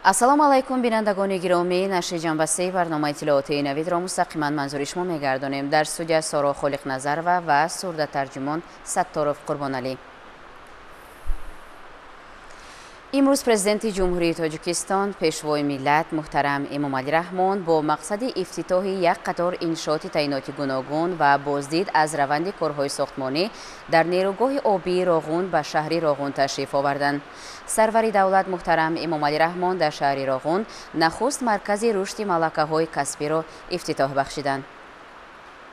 ассалому алайкум бинандагони гиромӣ, нашри ҷанбасии барномаи иттилоотии навидро мустақиман манзури шумо мегардонем. Дар студия Соро Холиқназарова ва сурдатарҷумон Сатторов Қурбоналӣ. имрӯз президенти ҷумҳурии Тоҷикистон пешвои миллат муҳтарам Эмомалӣ Раҳмон бо мақсади ифтитоҳи як қатор иншооти таъиноти гуногун ва боздид аз раванди корҳои сохтмонӣ дар нерӯгоҳи обии Роғун ба шаҳри Роғун ташриф оварданд. Сарвари давлат муҳтарам Эмомалӣ Раҳмон дар шаҳри Роғун нахуст маркази рушди малакаҳои касбиро ифтитоҳ бахшиданд.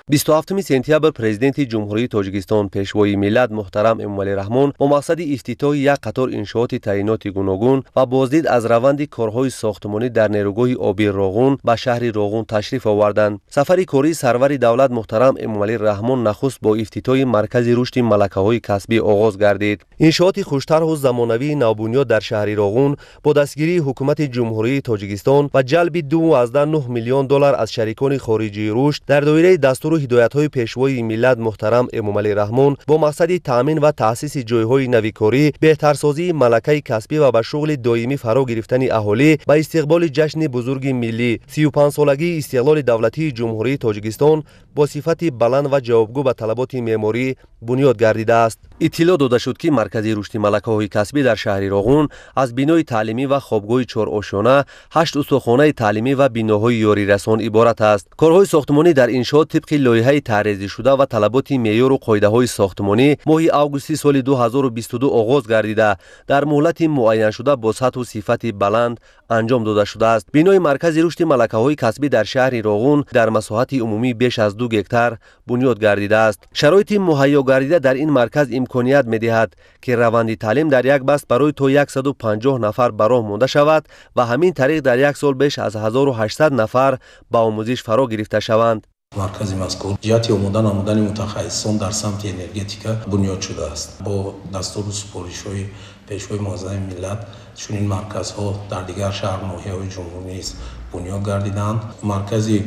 27 сентябр президенти ҷумҳурии Тоҷикистон пешвои миллат муҳтарам Эмомалӣ Раҳмон бо мақсади ифтитоҳи як қатор иншооти таъиноти гуногун ва боздид аз раванди корҳои сохтмонӣ дар нерӯгоҳи обии Роғун ба шаҳри Роғун ташриф оварданд. Сафари кории сарвари давлат муҳтарам Эмомалӣ Раҳмон нахуст бо ифтитоҳи маркази рушди малакаҳои касбӣ оғоз гардид. Иншооти хуштарҳу замонавии навбунёд дар шаҳри Роғун бо дастгирии ҳукумати ҷумҳурии Тоҷикистон ва ҷалби $2.9 миллион аз шарикони хориҷии рушд дар доираи дастур ҳидоятҳои пешвои миллат муҳтарам Эмомалӣ Раҳмон бо мақсади таъмин ва таъсиси ҷойҳои навикорӣ, беҳтарсозии малакаи касбӣ ва ба шуғли доимӣ фаро гирифтани аҳолӣ ба истиқболи ҷашни бузурги миллӣ 35-солагии истиқлоли давлатии ҷумҳурии Тоҷикистон бо сифати баланд ва ҷавобгӯ ба талаботи меъморӣ бунёд гардидааст. иттилоъ дода шуд, ки маркази рушди малакаҳои касбӣ дар шаҳри Роғун аз бинои таълимӣ ва хобгоҳи чорошона, 8 устухонаи таълимӣ ва биноҳои ёрирасон иборат аст. Корҳои сохтмонӣ дар иншоот тибқи лоиҳаи таърезишуда ва талаботи меъёру қоидаҳои сохтмонӣ моҳи августи соли 2022 оғоз гардида, дар муҳлати муайяншуда бо сатҳу сифати баланд анҷом дода шудааст. бинои маркази рушди малакаҳои касбӣ дар шаҳри Роғун дар масоҳати умумӣ беш аз 2 гектар бунёд гардидааст. шароити муҳайё гардида дар ин марказ имконият медиҳад, ки раванди таълим дар як баст барои то 150 нафар ба роҳ монда шавад ва ҳамин тариқ дар як сол беш аз 1800 нафар ба омӯзиш фаро гирифта шаванд. маркази мазкур ҷиҳати омода намудани мутахассисон дар самти энергетика бунёд шудааст. бо дастуру супоришҳои пешвои муаззами миллат чунин марказҳо дар дигар шаҳрноҳияҳои ҷумҳурӣ низ бунёд гардиданд. маркази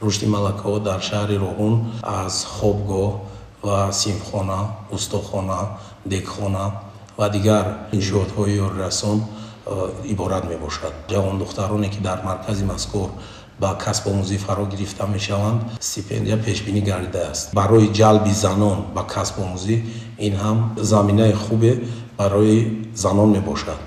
рушди малакаҳо дар шаҳри Роғун аз хобгоҳ ва синфхона, устохона, декхона ва дигар иншоотҳои ёрирасон иборат мебошад. ҷавондухтароне ки дар маркази мазкур ба касбомӯзӣ фаро гирифта мешаванд, стипендия пешбинӣ гардидааст. барои ҷалби занон ба касбомӯзӣ ин ҳам заминаи хубе барои занон мебошад.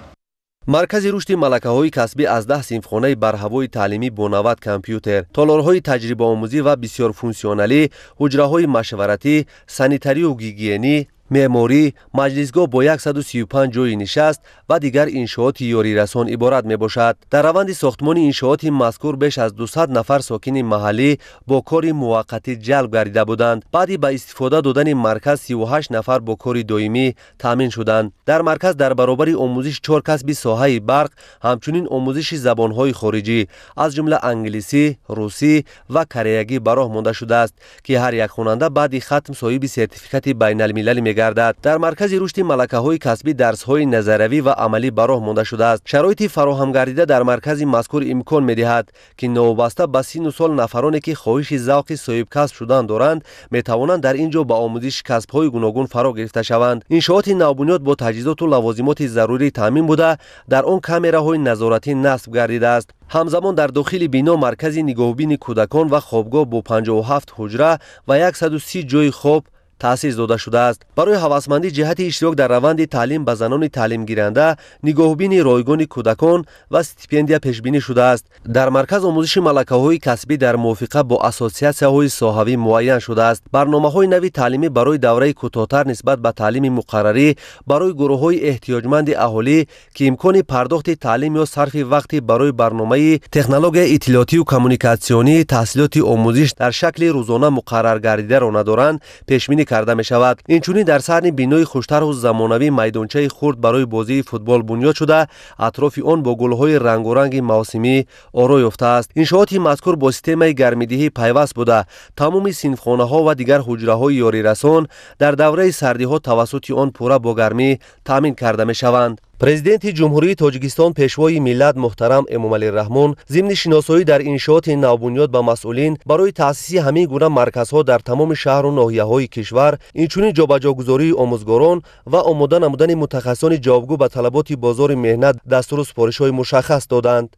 маркази рушди малакаҳои касбӣ аз 10 синфхонаи барҳавои таълимӣ бо 90 компютер, толорҳои таҷрибаомӯзӣ ва бисёрфунксионалӣ, ҳуҷраҳои машваратӣ, санитарию гигиенӣ, меъморӣ, маҷлисгоҳ бо 135 ҷойи нишаст ва дигар иншооти ёрирасон иборат мебошад. дар раванди сохтмони иншооти мазкур беш аз 200 нафар сокини маҳаллӣ бо кори муваққатӣ ҷалб гардида буданд. баъди ба истифода додани марказ 38 нафар бо кори доимӣ таъмин шуданд. дар марказ дар баробари омӯзиши 4 касби соҳаи барқ, ҳамчунин омӯзиши забонҳои хориҷӣ аз ҷумла англисӣ, русӣ ва кореягӣ ба роҳ монда шудааст, ки ҳар як хонанда баъди хатм соҳиби сертификати байналмилалӣ гардад. дар маркази рушди малакаҳои касбӣ дарсҳои назаравӣ ва амалӣ ба роҳ монда шудааст. шароити фароҳам гардида дар маркази мазкур имкон медиҳад, ки новобаста ба сину сол нафароне ки хоҳиши завқи соҳибкасб шудан доранд, метавонанд дар ин ҷо ба омӯзиши касбҳои гуногун фаро гирифта шаванд. иншооти навбунёд бо таҷҳизоту лавозимоти зарурӣ таъмин буда, дар он камераҳои назоратӣ насб гардидааст. ҳамзамон дар дохили бино маркази нигоҳубини кӯдакон ва хобгоҳ бо 57 ҳуҷра ва 130 ҷойи хоб таъсис дода шудааст. барои ҳавасмандӣ ҷиҳати иштирок дар раванди таълим ба занони таълимгиранда, нигоҳубини ройгони кӯдакон ва стипендия пешбинӣ шудааст. дар марказ омӯзиши малакаҳои касбӣ дар мувофиқа бо ассотсиатсияҳои соҳавӣ муайян шудааст. барномаҳои нави таълимӣ барои давраи кӯтоҳтар нисбат ба таълими муқаррарӣ барои гурӯҳҳои эҳтиёҷманди аҳолӣ, ки имкони пардохти таълим ё сарфи вақти барои барномаи технологияи иттилоотию коммуникатсионии таҳсилоти омӯзиш дар шакли рӯзона муқаррар гардидаро надоранд, пешбинӣ карда мешавад. инчунин дар саҳни бинои хуштару замонавӣ майдончаи хурд барои бозии футбол бунёд шуда, атрофи он бо гулҳои рангоранги мавсимӣ оро ёфтааст. иншооти мазкур бо системаи гармидиҳӣ пайваст буда, тамоми синфхонаҳо ва дигар ҳуҷраҳои ёрирасон дар давраи сардиҳо тавассути он пурра бо гармӣ таъмин карда мешаванд. президенти ҷумҳурии тоҷикистон пешвои миллат муҳтарам эмомалӣ раҳмон зимни шиносоӣ дар иншооти навбунёд ба масъулин барои таъсиси ҳамин гуна марказҳо дар тамоми шаҳру ноҳияҳои кишвар, инчунин ҷобаҷогузории омӯзгорон ва омода намудани мутахассисони ҷавобгӯ ба талаботи бозори меҳнат дастуру супоришҳои мушаххас доданд.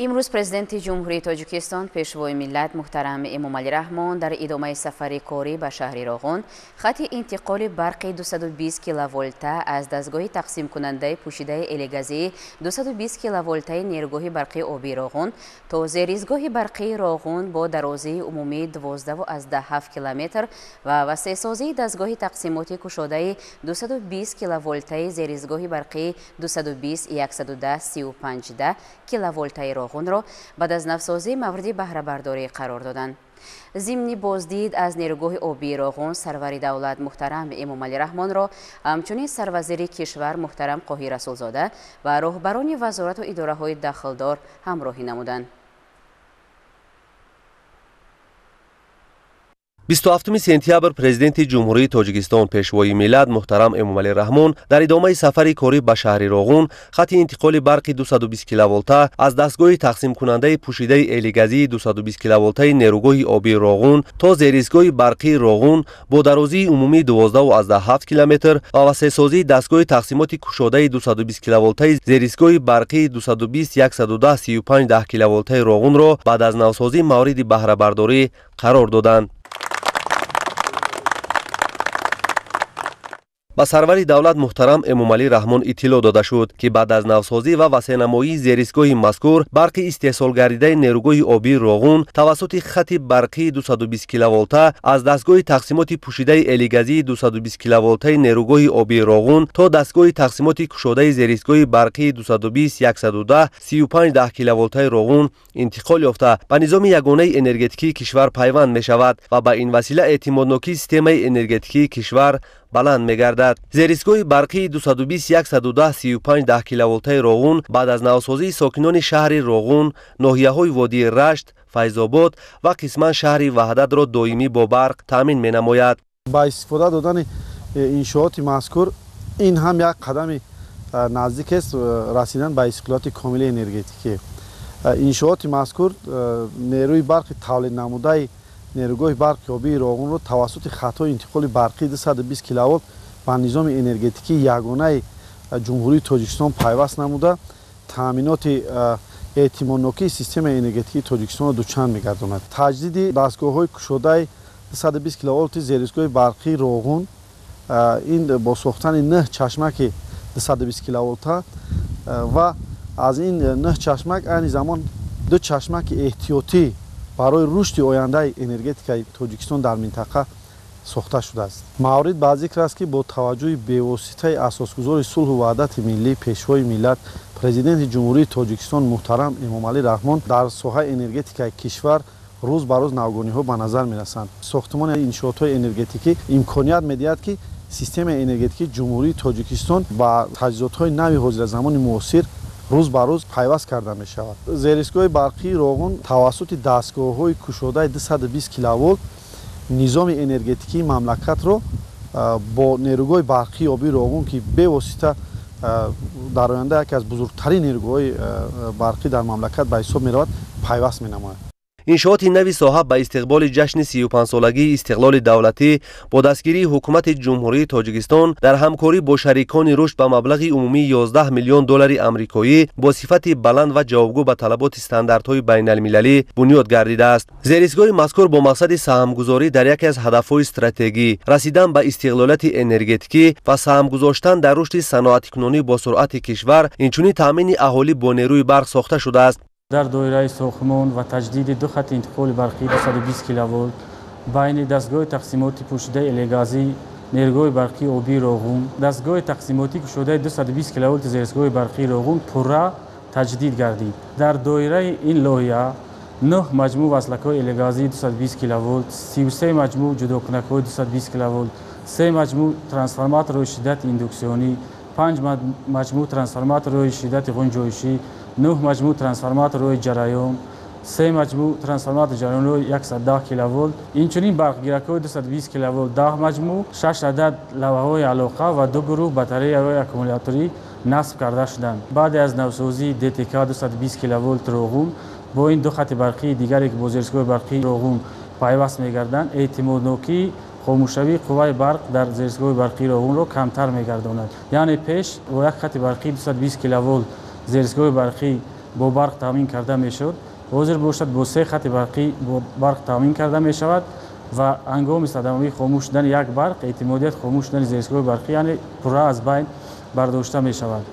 имрӯз президенти ҷумҳурии тоҷикистон пешвои миллат муҳтарам эмомалӣ раҳмон дар идомаи сафари корӣ ба шаҳри Роғун хати интиқоли барқи 220 киловолта аз дастгоҳи тақсимкунандаи пӯшидаи элегазии 220 киловолтаи нерӯгоҳи барқии оби Роғун то зеристгоҳи барқии Роғун бо дарозии умумии 12.7 километр ва васеъсозии дастгоҳи тақсимоти кушодаи 220 киловолтаи зеристгоҳи барқии 220-110-35 киловолтаи Роғунро баъд аз навсозӣ мавриди баҳрабардорӣ қарор доданд. зимни боздид аз нерӯгоҳи обии Роғун сарвари давлат муҳтарам эмомалӣ раҳмонро ҳамчунин сарвазири кишвар муҳтарам Қоҳӣ Расулзода ва роҳбарони вазорату идораҳои дахлдор ҳамроҳӣ намуданд. 27 сентябр президенти ҷумҳурии тоҷикистон пешвои миллат муҳтарам эмомалӣ раҳмон дар идомаи сафари корӣ ба шаҳри Роғун хати интиқоли барқи 220 киловолта аз дастгоҳи тақсимкунандаи пӯшидаи элегазии 220 киловолтаи нерӯгоҳи обии Роғун то зеристгоҳи барқии Роғун бо дарозии умумии 12.7 километр ва васеъсозии дастгоҳи тақсимоти кушодаи 220 киловолтаи зеристгоҳи барқии 220-110-35 киловолтаи Роғунро баъд аз навсозӣ мавриди баҳрабардорӣ қарор доданд. ба сарвари давлат муҳтарам эмомалӣ раҳмон иттилоъ дода шуд ки баъд аз навсозӣ ва васеънамоии зеристгоҳи мазкур барқи истеҳсолгардидаи нерӯгоҳи обии Роғун тавассути хати барқии 220 киловолта аз дастгоҳи тақсимоти пӯшидаи элегазии 220 киловолтаи нерӯгоҳи обии Роғун то дастгоҳи тақсимоти кушодаи зеристгоҳи барқии 220-110-35 киловолтаи Роғун интиқол ёфта ба низоми ягонаи энергетикии кишвар пайванд мешавад ва ба ин васила эътимоднокии системаи энергетикии кишвар баланд мегардад. зеристгоҳи барқии 220-110-35 киловолтаи Роғун баъд аз навсозии сокинони шаҳри Роғун, ноҳияҳои водии Рашт, Файзобод ва қисман шаҳри Ваҳдатро доимӣ бо барқ таъмин менамояд. ба истифода додани иншооти мазкур ин ҳам як қадами наздик аст расидан ба истиқлолияти комили энергетикӣ. иншооти мазкур нерӯи барқи тавлид намудаи нерӯгоҳи барқи обии Роғунро тавассути хатҳои интиқоли барқии 220 киловолт ба низоми энергетикии ягонаи ҷумҳурии тоҷикистон пайваст намуда таъминоти эътимоднокии системаи энергетикии тоҷикистонро дучанд мегардонад. таҷдиди дастгоҳҳои кушодаи 220 киловолти зеристгоҳи барқии Роғун ин бо сохтани 9 чашмаки 220 киловолта ва аз ин 9 чашмак айни замон 2 чашмаки эҳтиётӣ барои рушди ояндаи энергетикаи тоҷикистон дар минтақа сохта шудааст. маврид ба зикр аст ки бо таваҷҷӯҳи бевоситаи асосгузори сулҳу ваҳдати миллӣ пешвои миллат президенти ҷумҳурии тоҷикистон муҳтарам эмомалӣ раҳмон дар соҳаи энергетикаи кишвар рӯз ба рӯз навгониҳо ба назар мерасанд. сохтмони иншоотҳои энергетикӣ имконият медиҳад ки системаи энергетикии ҷумҳурии тоҷикистон ба таҷҳизотҳои нави ҳозиразамони муосир рӯз ба рӯз пайваст карда мешавад. зеристгоҳи барқии Роғун тавассути дастгоҳҳои кушодаи 220 киловолт низоми энергетикии мамлакатро бо нерӯгоҳи барқии обии Роғун ки бевосита дар оянда яке аз бузургтарин нерӯгоҳои барқӣ дар мамлакат ба ҳисоб меравад пайваст менамояд. иншооти нави соҳа ба истиқболи ҷашни 35-солагии истиқлоли давлатӣ бо дастгирии ҳукумати ҷумҳурии тоҷикистон дар ҳамкорӣ бо шарикони рушд ба маблағи умумии 11 миллион доллари амрикоӣ бо сифати баланд ва ҷавобгӯ ба талаботи стандартҳои байналмилалӣ бунёд гардидааст. зеристгоҳи мазкур бо мақсади саҳмгузорӣ дар яке аз ҳадафҳои стратегӣ расидан ба истиқлолияти энергетикӣ ва саҳм гузоштан дар рушди саноатикунонӣ бо суръати кишвар инчунин таъмини аҳолӣ бо нерӯи барқ сохта шудааст. дар доираи сохмон ва таҷдиди 2 хати интиқоли барқии 220 киловолт байни дастгоҳи тақсимоти пӯшидаи элегазӣ нерӯгоҳи барқии обии Роғун дастгоҳи тақсимотӣ кушодаи 220 киловолти зеристгоҳи барқии Роғун пурра таҷдид гардид. дар доираи ин лоиҳа 9 маҷмӯъ васлакҳои элегазии 220 киловолт, 33 маҷмӯъ ҷудокунакҳои 220 киловолт, 3 маҷмӯъ трансформаторҳои шиддати индуксионӣ, 5 маҷмӯъ трансформаторҳои шиддати ғунҷоишӣ, 9 маҷмӯъ трансформаторҳои ҷараён 3 مجموع ترانسفورماتور جریان‌روی 110 کیلوولت، اینچنین برقگیرک‌های 220 کیلوولت 10 مجموع، 6 عدد لوحه‌های علاقه و 2 گروه باتری‌های اکومولاتوری نصب کرده شدند. بعد از نوسازی DTK 220 کیلوولت روغون با این 2 خط برقی دیگری که با زیرساخت‌های برقی روغون پیوست می‌گردند، احتمال نوکی خاموشی قوه برق در زیرساخت‌های برقی روغون را کمتر می‌گرداند. یعنی پیش با 1 خط برقی 220 کیلوولت زیرساخت‌های برقی با برق تامین کرده میشد، حاضر باشد با 3 خط برقی با برق تامین کرده می شود و هنگام صدمه‌ای خاموش شدن یک برق احتمالیت خاموش شدن زیرساخت‌های برقی یعنی پوره از بین برداشته می شود.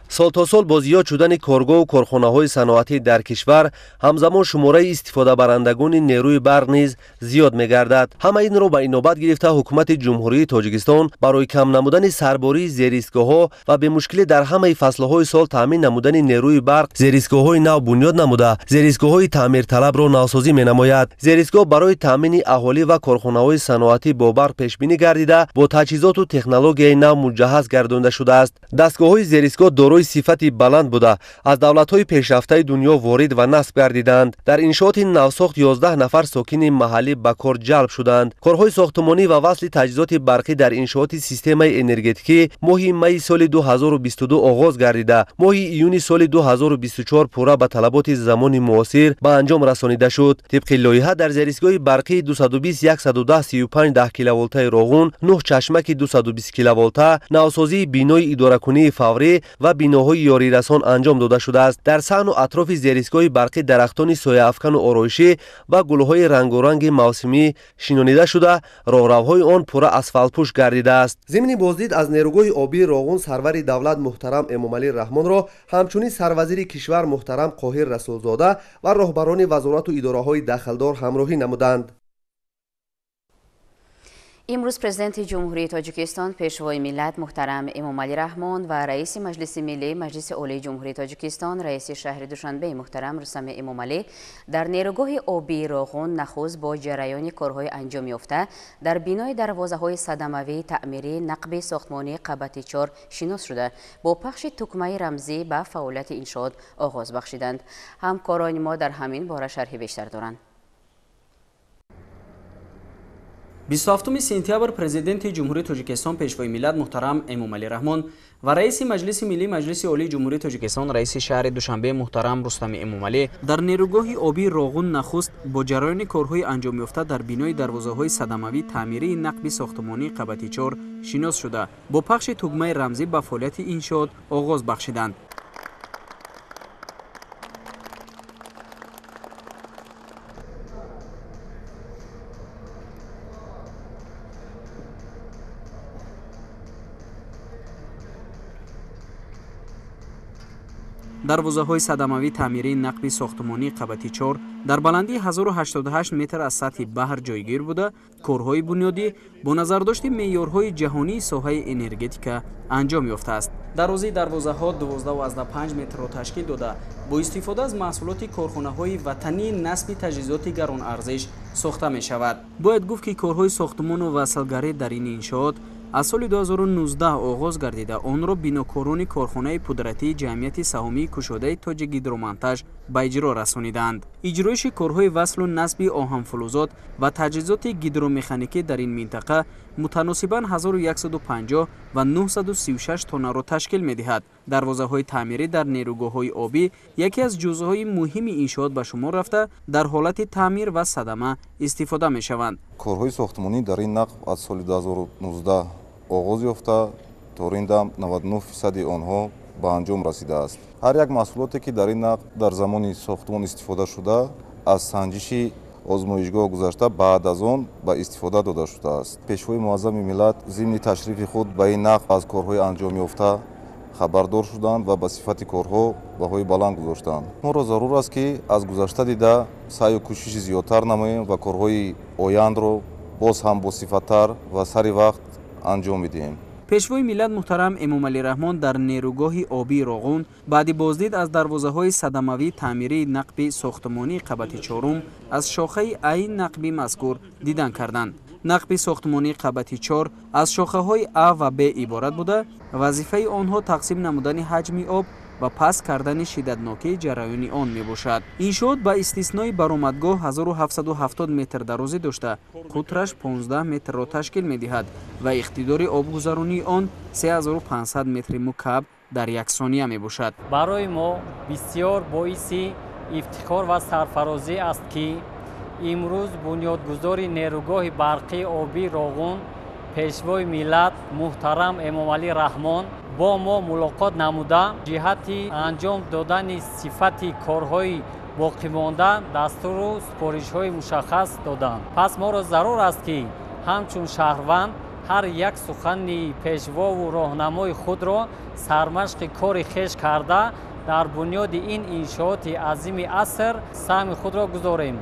سال تا سال با زیاد شدن کارگاه و کارخانه‌های صنعتی در کشور همزمان شماره استفاده برندگان نیروی برق نیز زیاد می‌گردد. همه این را به اینابت گرفته حکومت جمهوری تاجیکستان برای کم نمودن سرباری زیرایستگاه‌ها و به مشکل در همه فصل‌های سال تامین نمودن نیروی برق زیرایستگاه‌های نو بنیاد نموده زیرایستگاه‌های تعمیر طلب را نوسازی می‌نماید. زیرایستگاه برای تامین اهالی و کارخانه‌های صنعتی با برق پیش بینی گردیده با تجهیزات و تکنولوژی نو مجهز گردانده شده است. دستگاه‌های زیرایستگاه دارای صفتی بلند بوده از دولت‌های پیشرفته دنیا وارد و نصب گردیدند. در انشاءات نوساخت 11 نفر ساکن محلی به کار جلب شدند. کارهای ساختمانی و وصل تجهیزات برقی در انشاءات سیستم انرژتیکی ماه می سال 2022 آغاز گردیده ماه ایون سال 2024 پورا به طلبات زمان معاصر به انجام رسانیده شد. طبق لایحه در زیرایستگاه برقی 220 110 35 10 کیلوولت روغن 9 چشمک 220 کیلوولت نوسازی بینای اداره‌کنی فوری و بیناهای یاری رسان انجام داده شده است. در صحن و اطراف زیرایستگاه برقی درختان سایه افکن و آرایشی و گل‌های رنگارنگ موسمی شینانیده شده راهروهای آن پورا اسفالت پوش گردیده است. ضمن بازدید از نیروگاه آبی روغن سرور دولت محترم امامعلی رحمان را همچنین سروزیر کشور محترم قاهر رسولزاده و راهبران وزارت و اداره‌های دخلدار همراهی نمودند. امروز پرزیدنت جمهوری تاجیکستان پیشوای ملت محترم امامعلی رحمان و رئیس مجلس ملی مجلس عالی جمهوری تاجیکستان رئیس شهر دوشنبه محترم رستم امامعلی در نیروگاه آبی روغن نخست با جریان کارهای انجام یافته در بینای دروازه‌های صدموی تعمیری نقب ساختمانی قبتی 4 شناس شده با پخش تکمه رمزی به فعالیت انشاءات آغاز بخشیدند. همکاران ما در همین باره شرح بیشتر دارند. 27 سپتامبر پرزیدنت جمهوری تاجیکستان پیشوای ملت محترم امامعلی رحمان و رئیس مجلس ملی مجلس عالی جمهوری تاجیکستان رئیس شهر دوشنبه محترم رستم امامعلی در نیروگاه آبی روغن نخست با جریان کارهای انجام یافته در بینای دروازه‌های صدموی تعمیری نقب ساختمانی قبتی 4 شناس شده با پخش تکمه رمزی به فعالیت انشاءات آغاز بخشیدند. دروازه‌های صدموی تعمیری نقب ساختمانی قبتی 4 در بلندی 1088 متر از سطح بحر جایگیر بوده کارهای بنیادی با نظرداشت معیارهای جهانی ساحه انرژتیک انجام یافته است. درازی دروازه‌ها 12.5 متر را تشکیل داده با استفاده از محصولات کارخانه‌های وطنی نصب تجهیزات گران ارزش ساخته می شود. باید گفت که کارهای ساختمان و وصلگری در این انشاءات از سال 2019 آغاز گردیده آن را بیناکاران کارخانه پودرتی جمعیت سهامی کشاده تاجیک هیدرومنتاژ به اجرا رسانیدند. اجرایش کارهای وصل و نصب آهن فلزات و تجهیزات گیدرومکانیکی در این منطقه متناسباً 1150 و 936 تن را تشکیل می‌دهد. دروازه‌های تعمیری در نیروگاه‌های آبی یکی از جزءهای مهم انشاءات به شمار رفته در حالت تعمیر و صدمه استفاده می‌شوند. کارهای ساختمانی در این نقب از سال 2019 آغاز یافته تا این دم 99% آنها به انجام رسیده است. هر یک محصولاتی که در این نقب در زمان ساختمان استفاده شده از سنجش آزمایشگاه گذشته بعد از آن به استفاده داده شده است. پیشوای معظم ملت ضمن تشریف خود به این نقب از کارهای انجام یافته خبردار شدند و به صفت کارها بهای بلند گذاشتند. ما را ضرور است که از گذشته دیده سعی و کوشش زیادتر نماییم و کارهای آینده را باز هم با صفت‌تر و سری وقت انجام میدهیم. پیشوای ملت محترم امامعلی رحمان در نیروگاه آبی روغن بعد بازدید از دروازه‌های صدموی تعمیری نقب ساختمانی قبتی 4 از شاخه این نقبی مذکور دیدن کردند. نقب ساختمانی قبتی 4 از شاخه‌های A و B عبارت بوده. وظیفه آنها تقسیم نمودن حجم آب و پس کردن شدتناکی جریان آن میباشد. انشاءات با استثنای برآمدگاه 1770 متر درازی داشته، قطرش 15 متر را تشکیل میدهد و اقتدار آبگذرانی آن 3500 متر مکعب در یک ثانیه میباشد. برای ما بسیار باعث افتخار و سرفرازی است که امروز بنیادگذار نیروگاه برقی آبی راغون پیشوای ملت محترم امامعلی رحمان با ما ملاقات نموده جهت انجام دادن صفت کارهای باقی مانده دستور و سپارش‌های مشخص دادند. پس ما را ضرور است که همچون شهروند هر یک سخن پیشوا و راهنمای خود را سرمشق کار خویش کرده در بنیاد این انشاءات عظیم عصر سهم خود را گذاریم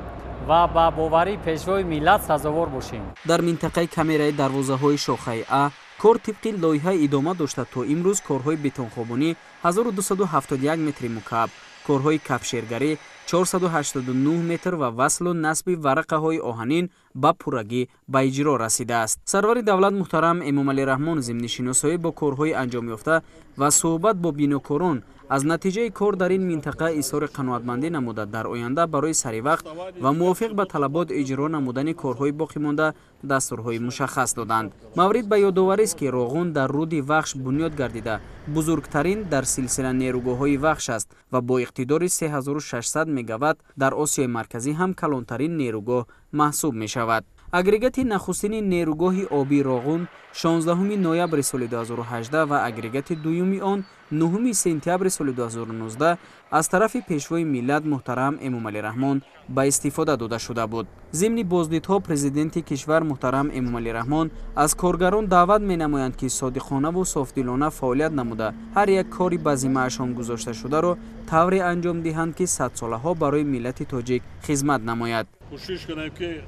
و با باوری پیشوای ملت سزاوار باشیم. در منطقه کامرای دروازه‌های شاخه ا کار طبق لایحه ادامه داشته تا امروز کارهای بتونخوابانی 1271 متر مکعب، کارهای کفشرگری 489 متر و وصل و نصب ورقه های آهنین با پورگی به اجرا رسیده است. سرور دولت محترم امامعلی رحمان ضمن شناسایی با کارهای انجام یافته و صحبت با بینوکاران از نتیجه کار در این منطقه اظهار قناعتمندی نموده در آینده برای سری وقت و موافق به طلبات اجرا نمودن کارهای باقی مانده دستورهای مشخص دادند. مورد به یادآوری است که راغون در رود وخش بنیاد گردیده بزرگترین در سلسله نیروگاه‌های وخش است و با اقتدار 3600 مگاوات در آسیای مرکزی هم کلانترین نیروگاه محسوب می شود. اگریگات نخستین نیروگاه آبی راغون 16 نوامبر سال 2018 و اگریگات دومی آن 9 سپتامبر سال 2019 از طرف پیشوای ملت محترم امامعلی رحمان به استفاده داده شده بود. ضمن بازدیدها پرزیدنت کشور محترم امامعلی رحمان از کارگران دعوت می نمایند که صادقانه و صافدلانه فعالیت نموده هر یک کاری به ذمه‌شان گذاشته شده را طوری انجام دهند که 100 ساله ها برای ملت تاجیک خدمت نماید. کوشش کنیم که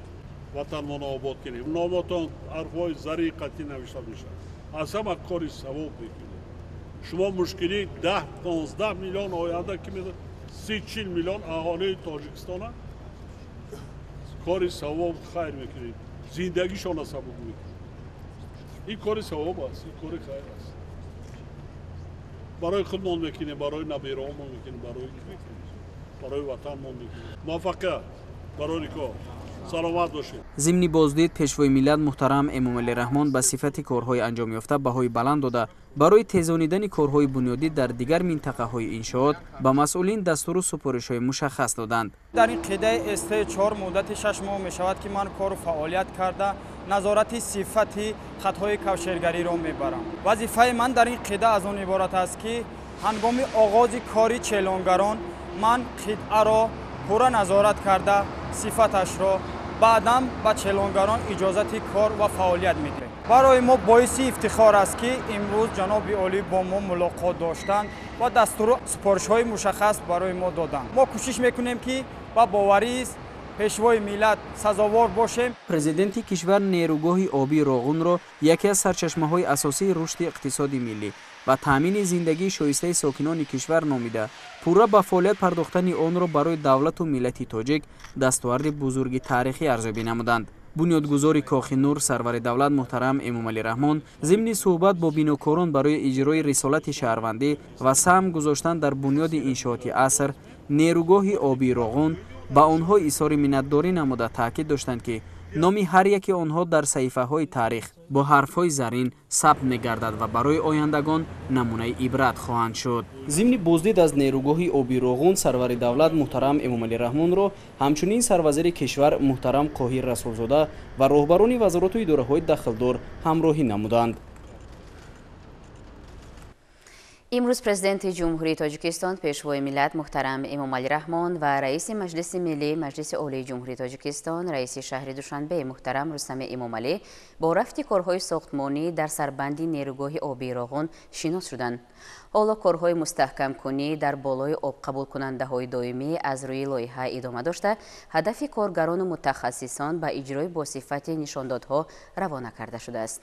وطن ما آباد کنیم. نامتان حرفای زری قطعی نوشته میشه. از همه کاری ثواب میکنیم. شما مشکلی 10-15 میلیون آینده که میده 30-40 میلیون اهالی تاجیکستان کاری ثواب خیر میکنید. زندگیشان ثواب میکنید. این کاری ثواب است. این کاری خیر است. برای خودمون میکنیم، برای نبیرامون میکنیم، برای وطنمون میکنیم. موفقیت برای کار. سلامت باشید. ضمن بازدید پیشوای ملت محترم امامعلی رحمان به صفت کارهای انجام یافته بهای بلند داده برای تیزانیدن کارهای بنیادی در دیگر منطقه های انشاءات به مسئولین دستور و سپارش های مشخص دادند. در این قیده است 4 مدت 6 ماه می شود که من کار و فعالیت کرده نظارت صفت خطهای کفشرگری را میبرم. وظیفه من در این قیده از آن عبارت است که هنگام آغاز کاری چلانگران من قیده را پورا نظارت کرده صفتش را بعدم به چلانگران اجازت کار و فعالیت میده. برای ما باعث افتخار است که امروز جناب عالی با ما ملاقات داشتند و دستور و سپارش‌های مشخص برای ما دادند. ما کوشش میکنیم که با باوری پیشوای ملت سزاوار باشیم. پرزیدنت کشور نیروگاه آبی راغون را یکی از سرچشمه‌های اساسی رشد اقتصادی ملی و تامین زندگی شایسته ساکنان کشور نامیده پورا به فعالیت پرداختن آن را برای دولت و ملت تاجیک دستاورد بزرگ تاریخی ارزیابی نمودند. بنیادگذار کاخ نور سرور دولت محترم امامعلی رحمان ضمن صحبت با بینوکاران برای اجرای رسالت شهروندی و سهم گذاشتن در بنیاد انشاءات عصر نیروگاه آبی راغون با آنها اظهار منتداری نموده تاکید داشتند که نام هر یک آنها در صحیفه های تاریخ با حرف های زرین ثبت می‌گردد و برای آیندگان نمونه عبرت خواهند شد. ضمن بازدید از نیروگاه آبی راغون سرور دولت محترم امامعلی رحمان را همچنین سروزیر کشور محترم قاهر رسولزاده و راهبران وزارت و اداره‌های داخلدار همراهی نمودند. امروز پرزیدنت جمهوری تاجیکستان پیشوای ملت محترم امامعلی رحمان و رئیس مجلس ملی مجلس عالی جمهوری تاجیکستان رئیس شهر دوشنبه محترم رستم امامعلی با رفت کارهای ساختمانی در سربندی نیروگاه آبی راغون شناس شدند. حالا کارهای مستحکم کنی در بالای آب قبول کننده های دائمی از روی لایحه ادامه داشته هدف کارگران و متخصصان به اجرای با صفت نشاندادها روانه کرده شده است.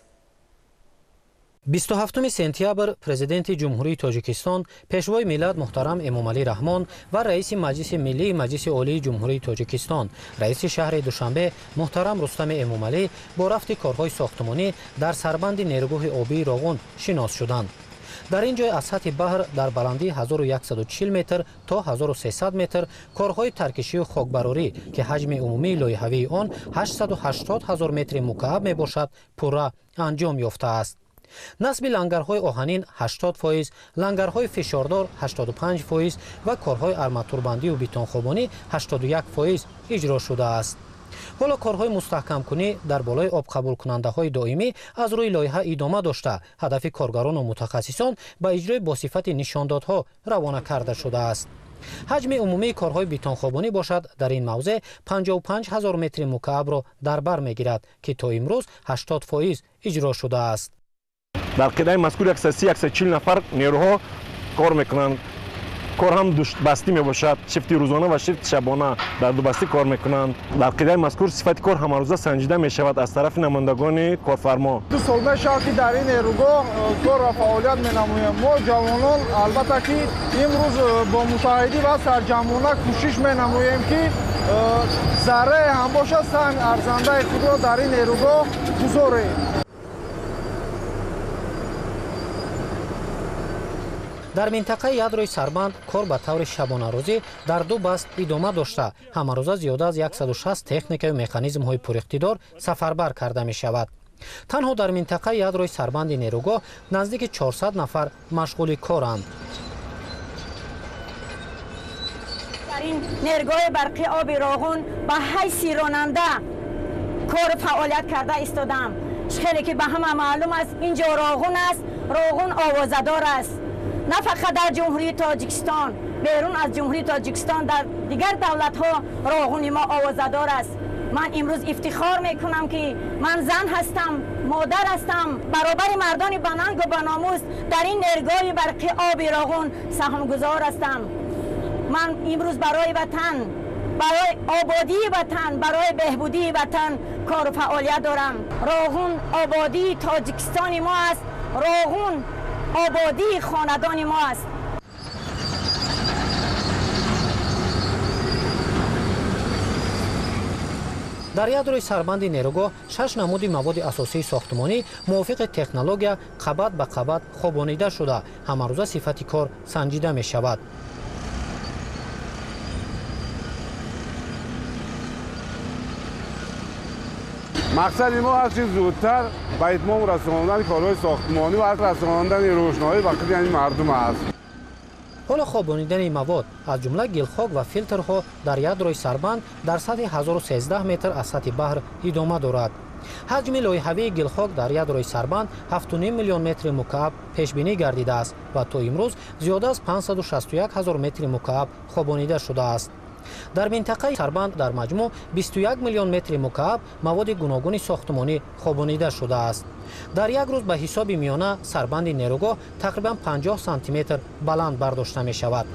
27 سپتامبر پرزیدنت جمهوری تاجیکستان پیشوای ملت محترم امامعلی رحمان و رئیس مجلس ملی مجلس عالی جمهوری تاجیکستان رئیس شهر دوشنبه محترم رستم امامعلی با رفت کارهای ساختمانی در سربند نیروگاه آبی راغون شناس شدند. дар ин ҷой аз сатҳи баҳр дар баландии 1140 метр то 1300 метр корҳои таркишию хокбарорӣ ки ҳаҷми умумии лоиҳавии он 880 000 метри мукааб мебошад, пурра анҷом ёфтааст. насби лангарҳои оҳанин 80%, лангарҳои фишордор 85% ва корҳои арматурбандию битонхобонӣ 81% иҷро шудааст. ҳоло корҳои мустаҳкамкунӣ дар болои обқабулкунандаҳои доимӣ аз рӯи лоиҳа идома дошта, ҳадафи коргарону мутахассисон ба иҷрои босифати нишондодҳо равона карда шудааст. ҳаҷми умумии корҳои битонхобонӣ бошад дар ин мавзеъ 55 000 метри мукаабро дар бар мегирад, ки то имрӯз 80% иҷро шудааст. дар қидаи мазкур 130-140 нафар нерӯҳо кор мекунанд. кор ҳам душбастӣ мебошад, шифти рӯзона ва шифти шабона дар дубастӣ кор мекунанд. дар қидаи мазкур сифати кор ҳамарӯза санҷида мешавад аз тарафи намояндагони корфармо. 2 сол мешавад ки дар ин нерӯгоҳ кор ва фаъолият менамоем. мо ҷавонон албатта ки имрӯз бо муттаҳидӣ ва сарҷамона кӯшиш менамоем ки заррае ҳам бошад саҳми арзандаи худро дар ин нерӯгоҳ гузорем. дар минтақаи ядрои сарбанд кор ба таври шабонарӯзӣ дар ду баст идома дошта, ҳамарӯза зиёда аз 160 техникаю механизмҳои пуриқтидор сафарбар карда мешавад. танҳо дар минтақаи ядрои сарбанди нерӯгоҳ наздики 400 нафар машғули коранд. дар ин нерӯгоҳи барқи оби роғун ба ҳайси ронанда кор фаъолият карда истодам. хеле ки ба ҳама маълум аст, инҷо роғун аст, роғун овозадор аст. نه فقط در جمهوری تاجیکستان، بیرون از جمهوری تاجیکستان در دیگر دولت‌ها راغون ما آوازدار است. من امروز افتخار میکنم که من زن هستم، مادر هستم، برابر مردان بننگ و بناموس در این نرگاه برقی آب راغون سهمگزار هستم. من امروز برای وطن، برای آبادی وطن، برای بهبودی وطن کار و فعالیت دارم. راغون آبادی تاجیکستان ما است. راغون آبادی خاندان ما است. дар ядрои сарбанди нерӯгоҳ 6 намуди маводи асосии сохтмонӣ мувофиқи технология қабат ба қабат хобонида шуда, ҳамарӯза сифати кор санҷида мешавад. мақсади мо ҳар чиз зудтар ба итмом расондани корҳои сохтмонӣ ва расондани рӯшноӣ ба қидами мардум аст. ҳоло хобонидани мавод аз ҷумла гилхок ва филтрҳо дар ядрои сарбанд дар сатҳи 1013 метр аз сатҳи баҳр идома дорад. ҳаҷми лоиҳавии гилхок дар ядрои сарбанд 7.5 миллион метри мукааб пешбинӣ гардидааст ва то имрӯз зиёда аз 561 000 метри мукааб хобонида шудааст. дар минтақаи сарбанд дар маҷмӯъ 21 миллион метри мукааб маводи гуногуни сохтмонӣ хобонида шудааст. дар як рӯз ба ҳисоби миёна сарбанди нерӯгоҳ тақрибан 50 сантиметр баланд бардошта мешавад.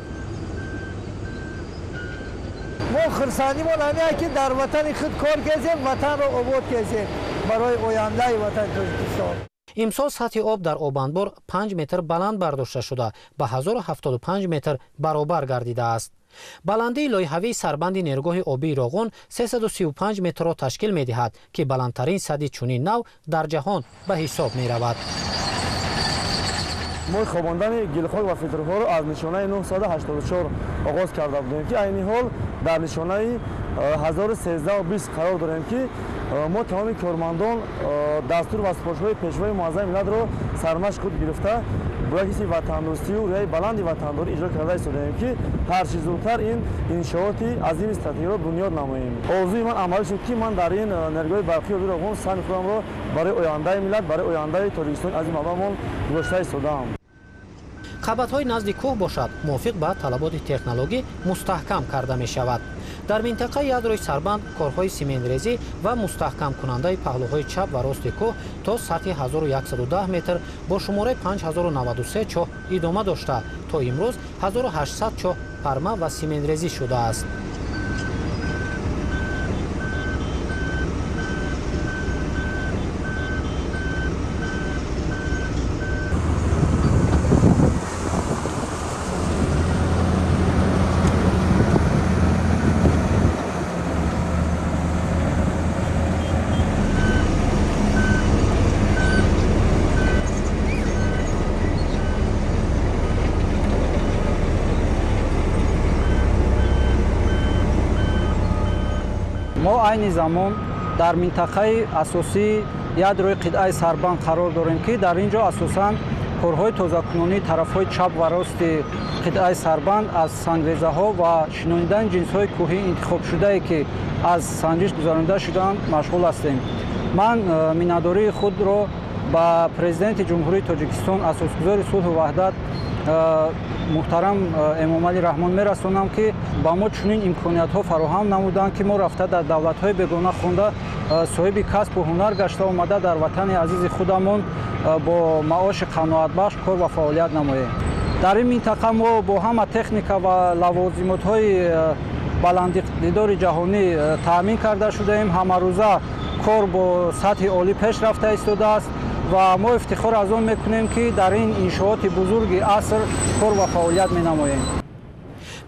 мо хурсандимон ҳамеа ки дар ватани худ кор кезем, ватанро обод кезем барои ояндаи ватани Тоҷикистон. имсол сатҳи об дар обандбор 5 метр баланд бардошта шуда ба 1075 метр баробар гардидааст. баландии лоиҳавии сарбанди нерӯгоҳи обии роғун 335 метрро ташкил медиҳад, ки баландтарин садди чунин нав дар ҷаҳон ба ҳисоб меравад. мо хобондани гилхок ва филтрҳоро аз нишонаи 984 оғоз карда будем, ки айни ҳол дар нишонаи 1320 қарор дорем, ки мо тамоми кормандон дастур ва сипоришҳои пешвои муаззами миллатро сармашқ худ гирифта бояд ҳисси ватандӯстию рӯяи баланди ватандорӣ иҷро карда истодаем, ки ҳарчи зудтар ин иншооти азими стратегиро бунёд намоем. орзуи ман амалӣ шуд, ки ман дар ин нерӯгоҳи барқи оби роғун сами худамро барои ояндаи миллат, барои ояндаи Тоҷикистони азим абамон гузошта истодаам. қабатҳои назди кӯҳ бошад, мувофиқ ба талаботи технологӣ мустаҳкам карда мешавад. дар минтақаи ядрои сарбанд корҳои сементрезӣ ва мустаҳкамкунандаи паҳлӯҳои чап ва рости кӯҳ то сатҳи 1110 метр бо шумораи 5093 чоҳ идома дошта, то имрӯз 1800 чоҳ парма ва сементрезӣ шудааст. мо айни замон дар минтақаи асосии ядрои қитъаи Сарбанд қарор дорем ки дар ин ҷо асосан корҳои тозакунонии тарафҳои чап ва рости қитъаи Сарбанд аз сангрезаҳо ва шинонидани ҷинсҳои кӯҳӣ интихобшудае ки аз санҷиш гузаронида шудаанд машғул ҳастем. ман миннатдории худро ба президенти ҷумҳурии Тоҷикистон, асосгузори сулҳу ваҳдат муҳтарам Эмомалӣ Раҳмон мерасонам ки ба мо чунин имкониятҳо фароҳам намуданд ки мо рафта дар давлатҳои бегона хонда соҳиби касбу ҳунар гашта омада дар ватани азизи худамон бо маоши қаноатбахш кор ва фаъолият намоем. дар ин минтақа мо бо ҳама техника ва лавозимотҳои баландиқдидори ҷаҳонӣ таъмин карда шудаем. ҳамарӯза кор бо сатҳи олӣ пеш рафта истодааст ва мо ифтихор аз он мекунем ки дар ин иншооти бузурги аср кор ва фаъолият менамоем.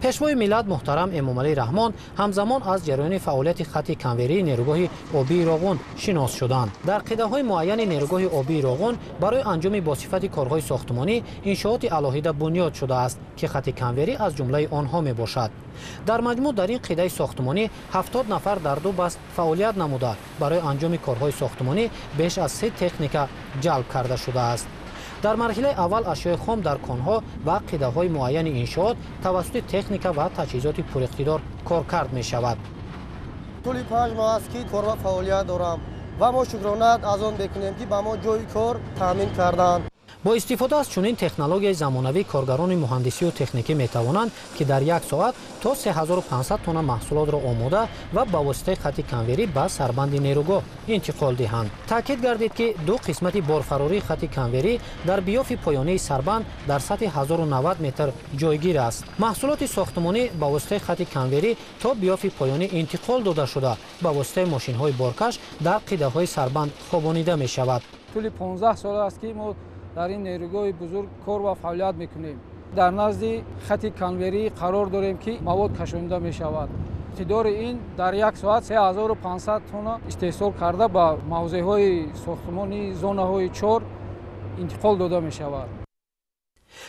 пешвои миллат муҳтарам Эмомалӣ Раҳмон ҳамзамон аз ҷараёни фаъолияти хатти канверии нерӯгоҳи обии Роғун шинос шуданд. дар қидаҳои муайяни нерӯгоҳи обии Роғун барои анҷоми босифати корҳои сохтмонӣ иншооти алоҳида бунёд шудааст ки хатти канверӣ аз ҷумлаи онҳо мебошад. дар маҷмӯъ дар ин қидаи сохтмонӣ 70 нафар дар ду баст фаъолият намуда барои анҷоми корҳои сохтмонӣ беш аз 30 техника ҷалб карда шудааст. дар марҳилаи аввал ашёи хом дар конҳо ва қидаҳои муайяни иншоот тавассути техника ва таҷҳизоти пуриқтидор коркард мешавад. тӯли 5 моҳ аст ки кор ва фаъолият дорам ва мо шукронат аз он мекунем ки ба мо ҷойи кор таъмин карданд. бо истифода аз чунин технологияи замонавӣ коргарони муҳандисию техникӣ метавонанд ки дар як соат то 3500 тонна маҳсулотро омода ва ба воситаи хатти канверӣ ба сарбанди нерӯгоҳ интиқол диҳанд. таъкид гардид ки ду қисмати борфарории хатти канверӣ дар биёфи поёнии сарбанд дар сатҳи 1090 метр ҷойгир аст. маҳсулоти сохтмонӣ ба воситаи хатти канверӣ то биёфи поёнӣ интиқол дода шуда ба воситаи мошинҳои боркаш дар қидаҳои сарбанд хобонида мешавад. тӯли 15 сол аст ки мо дар ин нерӯгоҳи бузург кор ва фаъолият мекунем. дар назди хатти канверӣ қарор дорем ки мавод кашонида мешавад. иқтидори ин дар як соат 3500 тонна истеҳсол карда ба мавзеъҳои сохтмони зонаҳои 4 интиқол дода мешавад.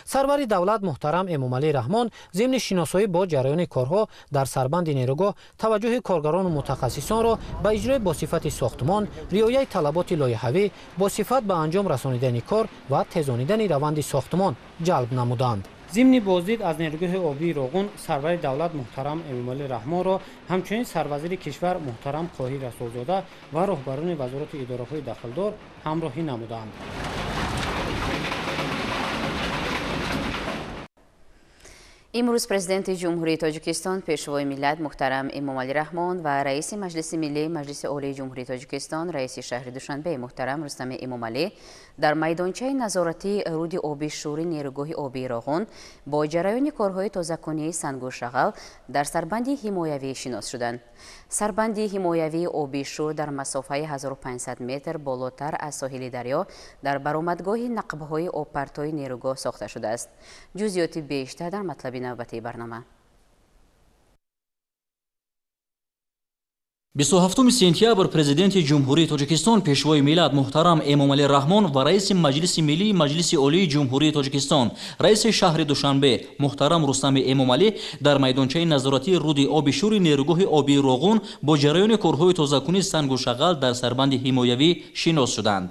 сарвари давлат муҳтарам Эмомалӣ Раҳмон зимни шиносоӣ бо ҷараёни корҳо дар сарбанди нерӯгоҳ таваҷҷӯҳи коргарону мутахассисонро ба иҷрои босифати сохтмон, риояи талаботи лоиҳавӣ, босифат ба анҷом расонидани кор ва тезонидани раванди сохтмон ҷалб намуданд. зимни боздид аз нерӯгоҳи обии Роғун сарвари давлат муҳтарам Эмомалӣ Раҳмонро ҳамчунин сарвазири кишвар муҳтарам Қоҳир Расулзода ва роҳбарони вазороти идораҳои дахлдор ҳамроҳӣ намуданд. имрӯз президенти ҷумҳурии Тоҷикистон пешвои миллат муҳтарам Эмомалӣ Раҳмон ва раиси маҷлиси миллии маҷлиси олии ҷумҳурии Тоҷикистон раиси шаҳри Душанбе муҳтарам Рустами Эмомалӣ дар майдончаи назоратии руди оби шӯри нерӯгоҳи обии Роғун бо ҷараёни корҳои тозакунии сангу шағал дар сарбанди ҳимоявӣ шинос шуданд. сарбанди ҳимоявии оби шӯр дар масофаи 1500 метр болотар аз соҳили дарё дар баромадгоҳи нақбҳои обпартои нерӯгоҳ сохта шудааст. ҷузъиёти бештар дар матлаби навбатии барнома. 27 сентябр президенти ҷумҳурии Тоҷикистон пешвои миллат муҳтарам Эмомалӣ Раҳмон ва раиси маҷлиси миллии маҷлиси олии ҷумҳурии Тоҷикистон раиси шаҳри Душанбе муҳтарам Рустами Эмомалӣ дар майдончаи назоратии руди оби шӯри нерӯгоҳи обии Роғун бо ҷараёни корҳои тозакунии сангу шағал дар сарбанди ҳимоявӣ шинос шуданд.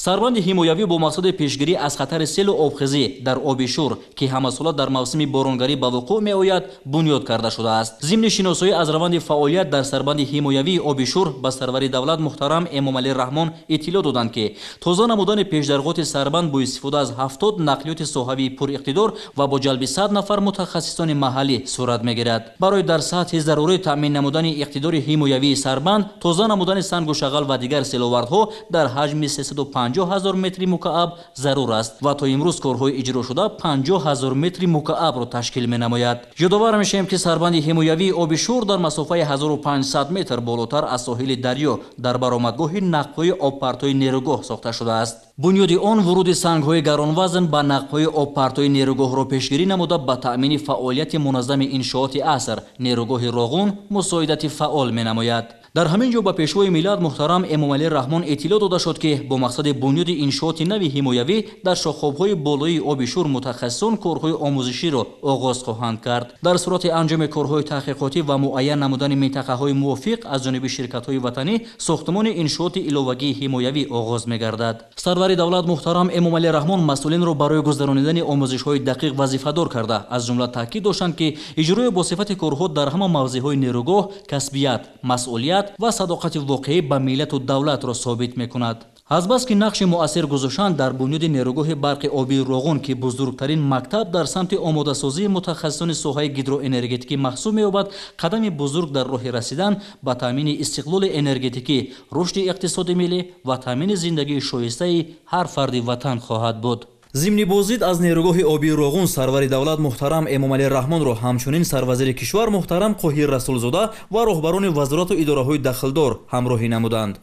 сарбанди ҳимоявӣ бо мақсади пешгирӣ аз хатари селу обхезӣ дар оби шӯр ки ҳамасола дар мавсими боронгарӣ ба вуқӯъ меояд бунёд карда шудааст. зимни шиносоӣ аз раванди фаъолият дар сарбанди ҳимоявии оби шӯр ба сарвари давлат муҳтарам Эмомалӣ Раҳмон иттилоъ доданд ки тоза намудани пешдарғоти сарбанд бо истифода аз 70 нақлиёти соҳавии пуриқтидор ва бо ҷалби 100 нафар мутахассисони маҳаллӣ сурат мегирад. барои дар сатҳи зарурӣ таъмин намудани иқтидори ҳимоявии сарбанд тоза намудани сангу шағал ва дигар селовардҳо дар ҳаҷми 350 000 метри мукааб зарур аст ва то имрӯз корҳои иҷро шуда 50 000 метри мукаабро ташкил менамояд. ёдовар мешавем ки сарбанди ҳимоявии оби шӯр дар масофаи 1500 метр болотар аз соҳили дарё дар баромадгоҳи нақбҳои обпартои нерӯгоҳ сохта шудааст. бунёди он вуруди сангҳои гаронвазн ба нақбҳои обпартои нерӯгоҳро пешгирӣ намуда ба таъмини фаъолияти муназзами иншооти аср нерӯгоҳи Роғун мусоидати фаъол менамояд. дар ҳамин ҷо ба пешвои миллат муҳтарам эмомалӣ раҳмон иттилоъ дода шуд ки бо мақсади бунёди иншооти нави ҳимоявӣ дар шохобҳои болои оби шӯр мутахассисон корҳои омӯзиширо оғоз хоҳанд кард. дар сурати анҷоми корҳои таҳқиқотӣ ва муайян намудани минтақаҳои мувофиқ аз ҷониби ширкатҳои ватанӣ сохтмони иншооти иловагии ҳимоявӣ оғоз мегардад. сарвари давлат муҳтарам эмомалӣ раҳмон масъулинро барои гузаронидани омӯзишҳои дақиқ вазифадор карда аз ҷумла таъкид доштанд ки иҷрои босифати корҳо дар ҳама мавзеъҳои нерӯгоҳ касбият, масъулият ва садоқати воқеӣ ба миллату давлатро собит мекунад. азбаски нақши муассир гузоштанд дар бунёди нерӯгоҳи барқи обии Роғун ки бузургтарин мактаб дар самти омодасозии мутахассисони соҳаи гидроэнергетикӣ маҳсуб меёбад, қадами бузург дар роҳи расидан ба таъмини истиқлоли энергетикӣ, рушди иқтисоди миллӣ ва таъмини зиндагии шоистаи ҳар фарди ватан хоҳад буд. зимни бозид аз нерӯгоҳи обии Роғун сарвари давлат муҳтарам эмомалӣ раҳмонро ҳамчунин сарвазири кишвар муҳтарам Қоҳир Расулзода ва роҳбарони вазорату идораҳои дахлдор ҳамроҳӣ намуданд.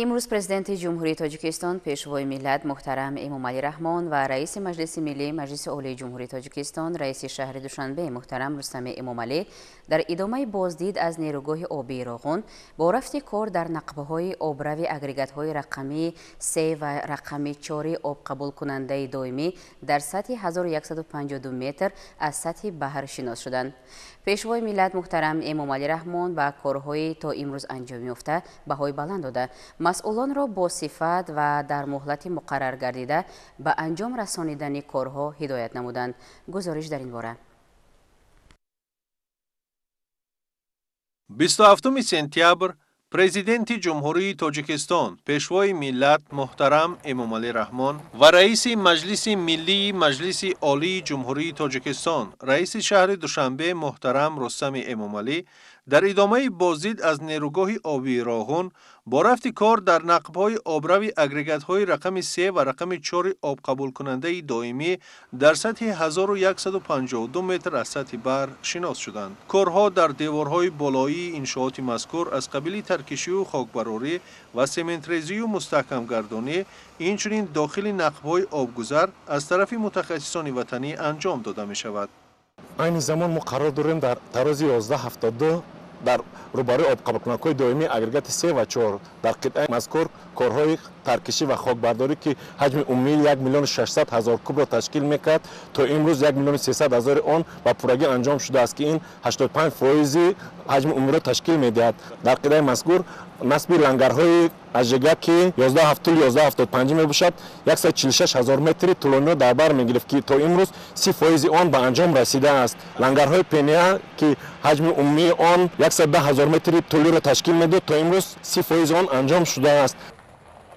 имрӯз президенти ҷумҳурии тоҷикистон пешвои миллат муҳтарам эмомалӣ раҳмон ва раиси маҷлиси миллӣ маҷлиси олии ҷумҳурии тоҷикистон раиси шаҳри душанбе муҳтарам Рустами Эмомалӣ дар идомаи боздид аз нерӯгоҳи обии Роғун бо рафти кор дар нақбҳои обрави агрегатҳои рақами 3 ва рақами 4 обқабулкунандаи доимӣ дар сатҳи 1152 метр аз сатҳи баҳр шинос шуданд. пешвои миллат муҳтарам Эмомалӣ раҳмон ба корҳои то имрӯз анҷом ёфта баҳои баланд дода масъулонро бо сифат ва дар муҳлати муқаррар гардида ба анҷом расонидани корҳо ҳидоят намуданд. гузориш дар ин бора. 27 сентябр президенти ҷумҳурии тоҷикистон пешвои миллат муҳтарам Эмомалӣ раҳмон ва раиси маҷлиси миллии маҷлиси олии ҷумҳурии тоҷикистон раиси шаҳри Душанбе муҳтарам Рустами Эмомалӣ дар идомаи боздид аз нерӯгоҳи обии Роғун бо рафти кор дар нақбҳои обрави агрегатҳои рақами 3 ва рақами 4 обқабулкунандаи доимӣ дар сатҳи 1152 метр аз сатҳи баҳр шинос шуданд. корҳо дар деворҳои болоии иншооти мазкур аз қабили таркишию хокбарорӣ ва сементрезию мустаҳкамгардонӣ инчунин дохили нақбҳои обгузар аз тарафи мутахассисони ватанӣ анҷом дода мешавад. айни замон мо қарор дорем дар тарози 1172 дар рӯбарои обқабулкунакҳои доимии агрегати 3 ва 4 дар қитъаи мазкур корҳои таркишӣ ва хокбардорӣ ки ҳаҷми умумии 1 миллион 600 ҳазор кубро ташкил мекард, то имрӯз 1 миллион 300 ҳазори он ба пуррагӣ анҷом шудааст ки ин 85% ҳаҷми умумиро ташкил медиҳад. дар қитъаи мазкур насби лангарҳои ажега ки 1175 мебошад 146 ҳазор метри тӯлониро дар бар мегирифт ки то имрӯз 30% он ба анҷом расидааст. лангарҳои пения ки ҳаҷми умумии он 110 ҳазор метри тӯлиро ташкил медиҳад, то имрӯз 30% он анҷом шудааст.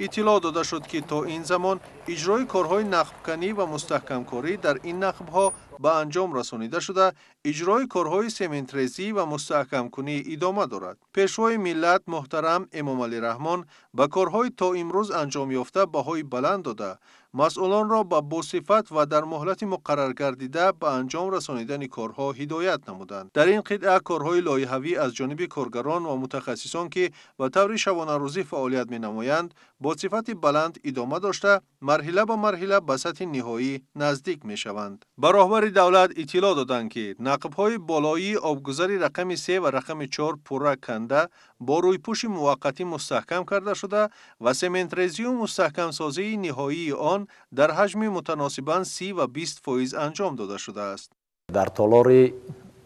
иттилоъ дода шуд ки то ин замон иҷрои корҳои нақбканӣ ва мустаҳкамкорӣ дар ин нақбҳо ба анҷом расонида шуда, иҷрои корҳои сементрезӣ ва мустаҳкамкунӣ идома дорад. пешвои миллат муҳтарам Эмомалӣ раҳмон ба корҳои то имрӯз анҷом ёфта баҳои баланд дода, масъулонро ба босифат ва дар муҳлати муқаррар гардида ба анҷом расонидани корҳо ҳидоят намуданд. дар ин қитъа корҳои лоиҳавӣ аз ҷониби коргарон ва мутахассисон ки ба таври шабонарӯзӣ фаъолият менамоянд, бо сифати баланд идома дошта, марҳила ба марҳила ба сатҳи ниҳоӣ наздик мешаванд. ба роҳбари давлат иттилоъ доданд ки нақбҳои болоии обгузари рақами 3 ва рақами 4 пурра канда бо рӯйпӯши муваққатӣ мустаҳкам карда шуда ва сементрезию мустаҳкамсозии ниҳоии он дар ҳаҷми мутаносибан 30 ва 20% анҷом дода шудааст. дар толори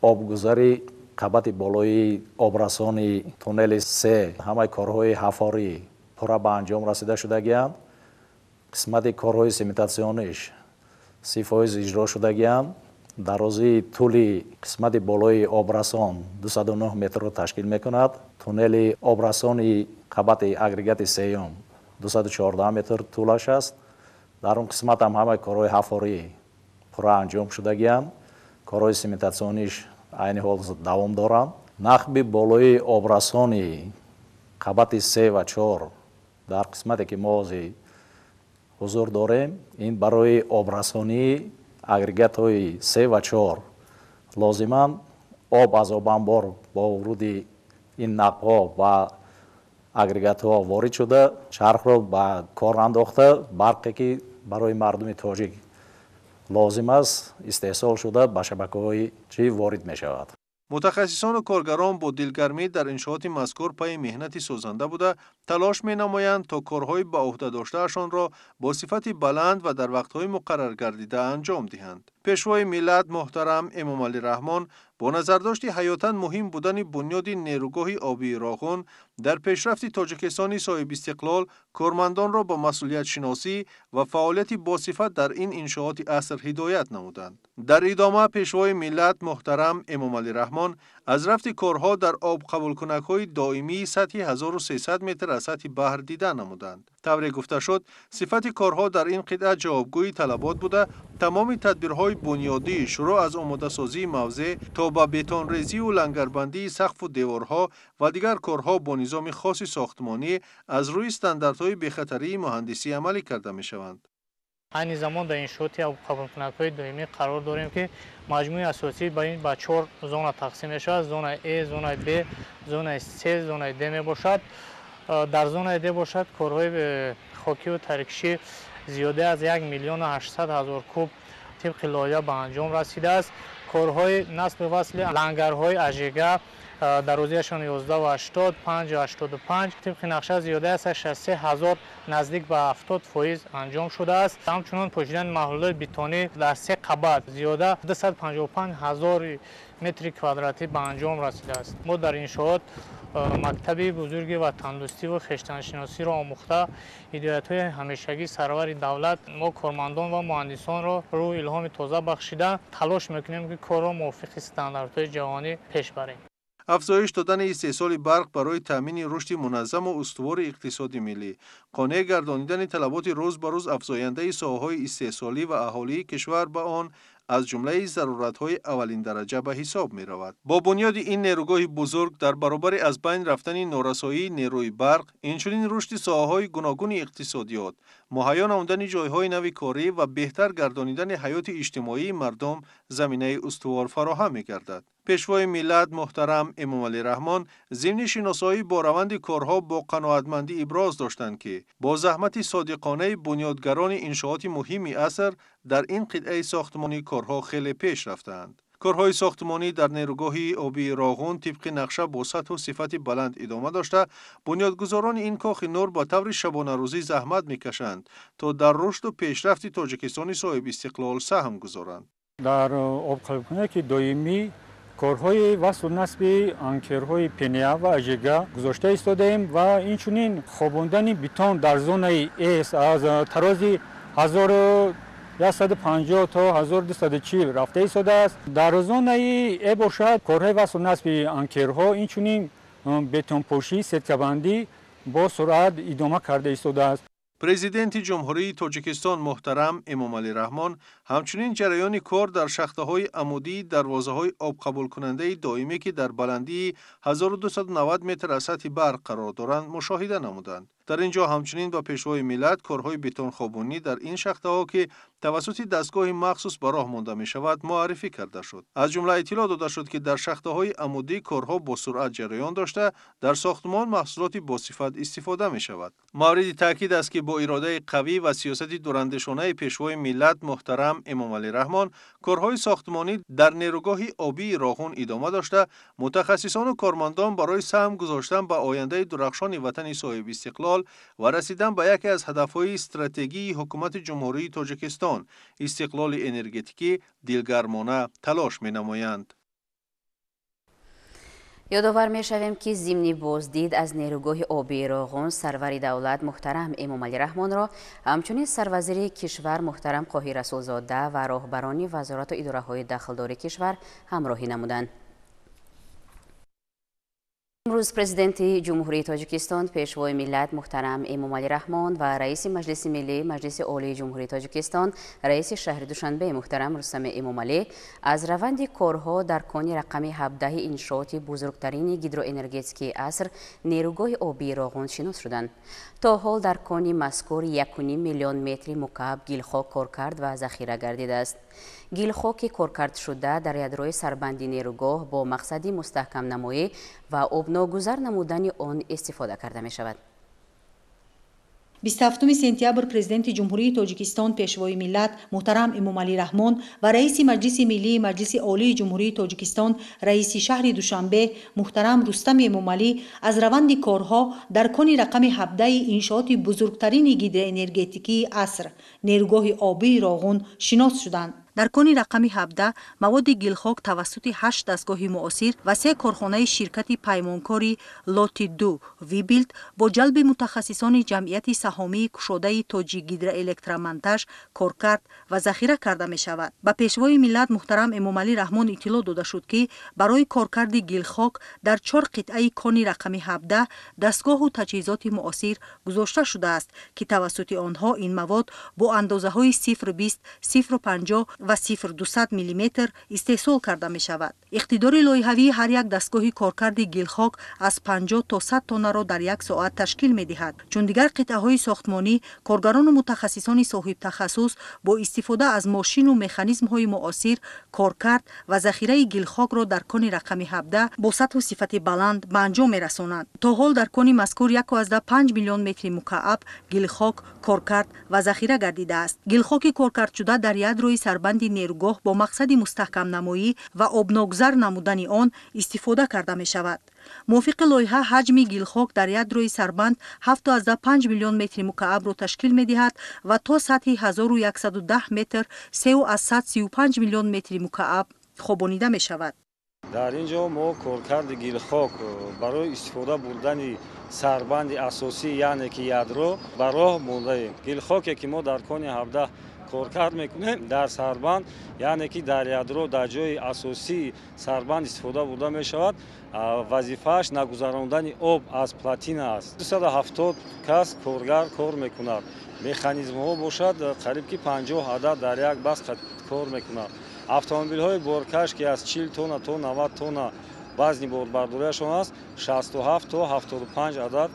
обгузари қабати болои обрасони туннели 3 ҳамаи корҳои ҳафорӣ пурра ба анҷом расида шудагиянд. қисмати корҳои сементатсиониш 30% иҷро шудагиянд. дарозии тӯли қисмати болои обрасон 209 метрро ташкил мекунад. туннели обрасони қабати агрегати 3 214 метр тӯлаш аст. дар он қисмат ҳам ҳамаи корҳои ҳафорӣ пурра анҷом шудагиянд. корҳои сементатсиониш айни ҳол давом доранд. нақби болои обрасони қабати 3 ва 4 дар қисмате ки мо ҳузур дорем, ин барои обрасонии агрегатҳои 3 ва 4 лозиманд. об аз обанбор бо вуруди ин нақбҳо ба агрегатҳо ворид шуда, чархро ба кор андохта, барқе ки барои мардуми тоҷик лозим аст истеҳсол шуда ба шабакаҳои чӣ ворид мешавад. متخصصان و کارگران با دلگرمی در انشاءات مذکور پای مهنتی سازنده بوده تلاش می‌نمایند تا کارهای به عهده داشته‌شان را با صفت بلند و در وقت‌های مقرر گردیده انجام دهند. پیشوای ملت محترم امام علی رحمان با نظرداشت حیاتاً مهم بودن بنیاد نیروگاه آبی راغون در پیشرفت تاجیکستان صاحب استقلال کارمندان را با مسئولیت شناسی و فعالیت با صفت در این انشاءات عصر هدایت نمودند. در ادامه پیشوای ملت محترم امام علی رحمان از رفت کارها در آب قبول کنک‌های دائمی سطح 1300 متر از سطح بحر دیده نمودند. طوری گفته شد صفت کارها در این قطعه جوابگوی طلبات بوده تمام تدبیرهای بنیادی شروع از آماده سازی موضع تا به بتون ریزی و لنگربندی سقف و دیوارها و دیگر کارها با نظام خاص ساختمانی از روی استانداردهای بی‌خطری مهندسی عملی کرده می شوند. این زمان در انشاءات قبول کنک‌های دائمی قرار داریم که مجموعه اساسی با این به 4 زون تقسیم می شود. زون A، زون B، زون C، زون D می باشد. در زون D باشد کارهای خاکی و ترکشی زیاده از 1,800,000 کوب طبق لایحه به انجام رسیده است. کارهای نصب وصل لنگرهای اژگه در روزیشان 11 و 80 5 و 85 طبق نقشه زیاده است 63,000 نزدیک به 70% انجام شده است. همچنین پوشیدن محلول بتونی در 3 قبت زیاده 255,000 متر کوادراتی به انجام رسیده است. ما در انشاءات مکتب بزرگی و تندرستی و خویشتن‌شناسی را آموخته هدایت‌های همیشگی سرور دولت ما کارمندان و مهندسان را روی الهام تازه بخشیده تلاش می‌کنیم که کار را موافق استانداردهای جهانی پیش بریم. افزایش دادن استحصال برق برای تامین رشد منظم و استوار اقتصادی ملی، قانع گردانیدن طلبات روز به روز افزاینده ساحه‌های استحصالی و اهالی کشور به آن از جمله ضرورت‌های اولین درجه به حساب می‌رود. با بنیاد این نیروگاه بزرگ در برابر از بین رفتن نارسایی نیروی برق، اینچنین رشد ساحه‌های گوناگون اقتصادیات، مهیا نمودن جای‌های نو کاری و بهتر گردانیدن حیات اجتماعی مردم زمینه استوار فراهم می‌گردد. پیشوای ملت محترم امام علی رحمان ضمن شناسایی با روند کارها با قناعتمندی ابراز داشتند که با زحمت صادقانه بنیادگران انشاءات مهمی عصر در این قطعه ساختمانی کارها خیلی پیش رفتند. کارهای ساختمانی در نیروگاه آبی راغون طبق نقشه با سطح و صفت بلند ادامه داشته بنیادگذاران این کاخ نور با طور شبانه روزی زحمت میکشند تا در رشد و پیشرفت تاجیکستان صاحب استقلال سهم گذارند. در آب قبول کنک دائمی کارهای وصل و نصب انکرهای پنیا و اژگه گذاشته ایستادیم و اینچنین خواباندن بتون در زون S از تراز 1150 تا 1240 رفته ایستاده است. در زون A باشد کارهای وصل و نصب انکرها اینچنین بتون پوشی سکه‌بندی با سرعت ادامه کرده ایستاده است. پرزیدنت جمهوری تاجیکستان محترم امام علی رحمان همچنین جریان کار در شاخته‌های عمودی دروازه‌های آب قبول کننده دائمی که در بلندی 1290 متر از سطح بحر قرار دارند مشاهده نمودند. در اینجا همچنین با پیشوای ملت کارهای بتون خوابونی در این شاخته‌ها که توسط دستگاه مخصوص به راه مانده می شود معرفی کرده شد. از جمله اطلاع داده شد که در شاخته‌های عمودی کارها با سرعت جریان داشته در ساختمان محصولات با صفت استفاده می شود. مورد تاکید است که با اراده قوی و سیاست دوراندیشانه پیشوای ملت محترم امام علی رحمان کارهای ساختمانی در نیروگاه آبی راغون ادامه داشته متخصصان و کارمندان برای سهم گذاشتن به آینده درخشان وطن صاحب استقلال و رسیدن به یکی از هدفهای استراتژی حکومت جمهوری تاجیکستان استقلال انرژتیکی دلگرمانه تلاش می‌نمایند. یادآور می‌شویم که ضمن بازدید از نیروگاه آبی راغون سرور دولت محترم امام علی رحمان را همچنین سروزیر کشور محترم قاهی رسولزاده و راهبران وزارت و اداره‌های داخلداری کشور همراهی نمودند. امروز پرزیدنت جمهوری تاجیکستان پیشوای ملت محترم امام علی رحمان و رئیس مجلس ملی مجلس عالی جمهوری تاجیکستان رئیس شهر دوشنبه محترم رستم امام علی از روند کارها در کانی رقم 17 انشاءات بزرگترین هیدروانرژتیکی عصر نیروگاه آبی راغون شناس شدند. تا حال در کانی مذکور 1.5 میلیون متر مکعب گیلخاک کار کرد و ذخیره گردیده است. گیلخاک کارکرد شده در یادروی سربندی نیروگاه با مقصد مستحکم نمایی و آب ناگذر نمودن آن استفاده کرده می شود. 27 сентябр президенти ҷумҳурии тоҷикистон пешвои миллат муҳтарам эмомалӣ раҳмон ва раиси маҷлиси миллии маҷлиси олии ҷумҳурии тоҷикистон раиси шаҳри душанбе муҳтарам рустами эмомалӣ аз раванди корҳо дар кони рақами 17-и иншооти бузургтарини гидроэнергетикии аср нерӯгоҳи обии Роғун шинос шуданд. дар кони рақами 17 маводи гилхок тавассути 8 дастгоҳи муосир ва 3 корхонаи ширкати паймонкори Лоти-2 Вибилд бо ҷалби мутахассисони ҷамъияти саҳомии кушодаи Тоҷик гидроэлектромонтаж кор кард ва захира карда мешавад. ба пешвои миллат муҳтарам Эмомалӣ Раҳмон иттилоъ дода шуд ки барои коркарди гилхок дар 4 қитъаи кони рақами 17 дастгоҳу таҷҳизоти муосир гузошта шудааст ки тавассути онҳо ин мавод бо андозаҳои 0.20, 0.50 ва 0.2 миллиметр истеҳсол карда мешавад. иқтидори лоиҳавии ҳар як дастгоҳи коркарди гилхок аз 50 то 100 тоннаро дар як соат ташкил медиҳад. чун дигар қитъаҳои сохтмонӣ коргарону мутахассисони соҳибтахассус бо истифода аз мошину механизмҳои муосир коркард ва захираи гилхокро дар кони рақами 17 бо сатҳу сифати баланд ба анҷом мерасонанд. то ҳол дар кони мазкур 1.5 миллион метри мукааб гилхок коркард ва захира гардидааст. гилхоки коркардшуда дар ядрои сарбанди нерӯгоҳ бо мақсади мустаҳкамнамоӣ ва обногузар намудани он истифода карда мешавад. мувофиқи лоиҳа ҳаҷми гилхок дар ядрои сарбанд 7.5 миллион метри мукаабро ташкил медиҳад ва то сатҳи 1110 метр 335 миллион метри мукааб хобонида мешавад. дар ин ҷо мо коркарди гилхок барои истифода бурдани сарбанди асосӣ яъне ки ядро ба роҳ мондаем. гилхоке ки мо дар кони 17 коркард мекунем дар сарбанд яъне ки дар ядро дар ҷои асосии сарбанд истифода бурда мешавад. вазифааш нагузарондани об аз платина аст. 270 кас коргар кор мекунад. механизмҳо бошад қариб ки 50 адад дар як бас кор мекунад. автомобилҳои боркаш ки аз 40 тонна то 90 тонна вазни борбардориашон аст 67 то 75 адад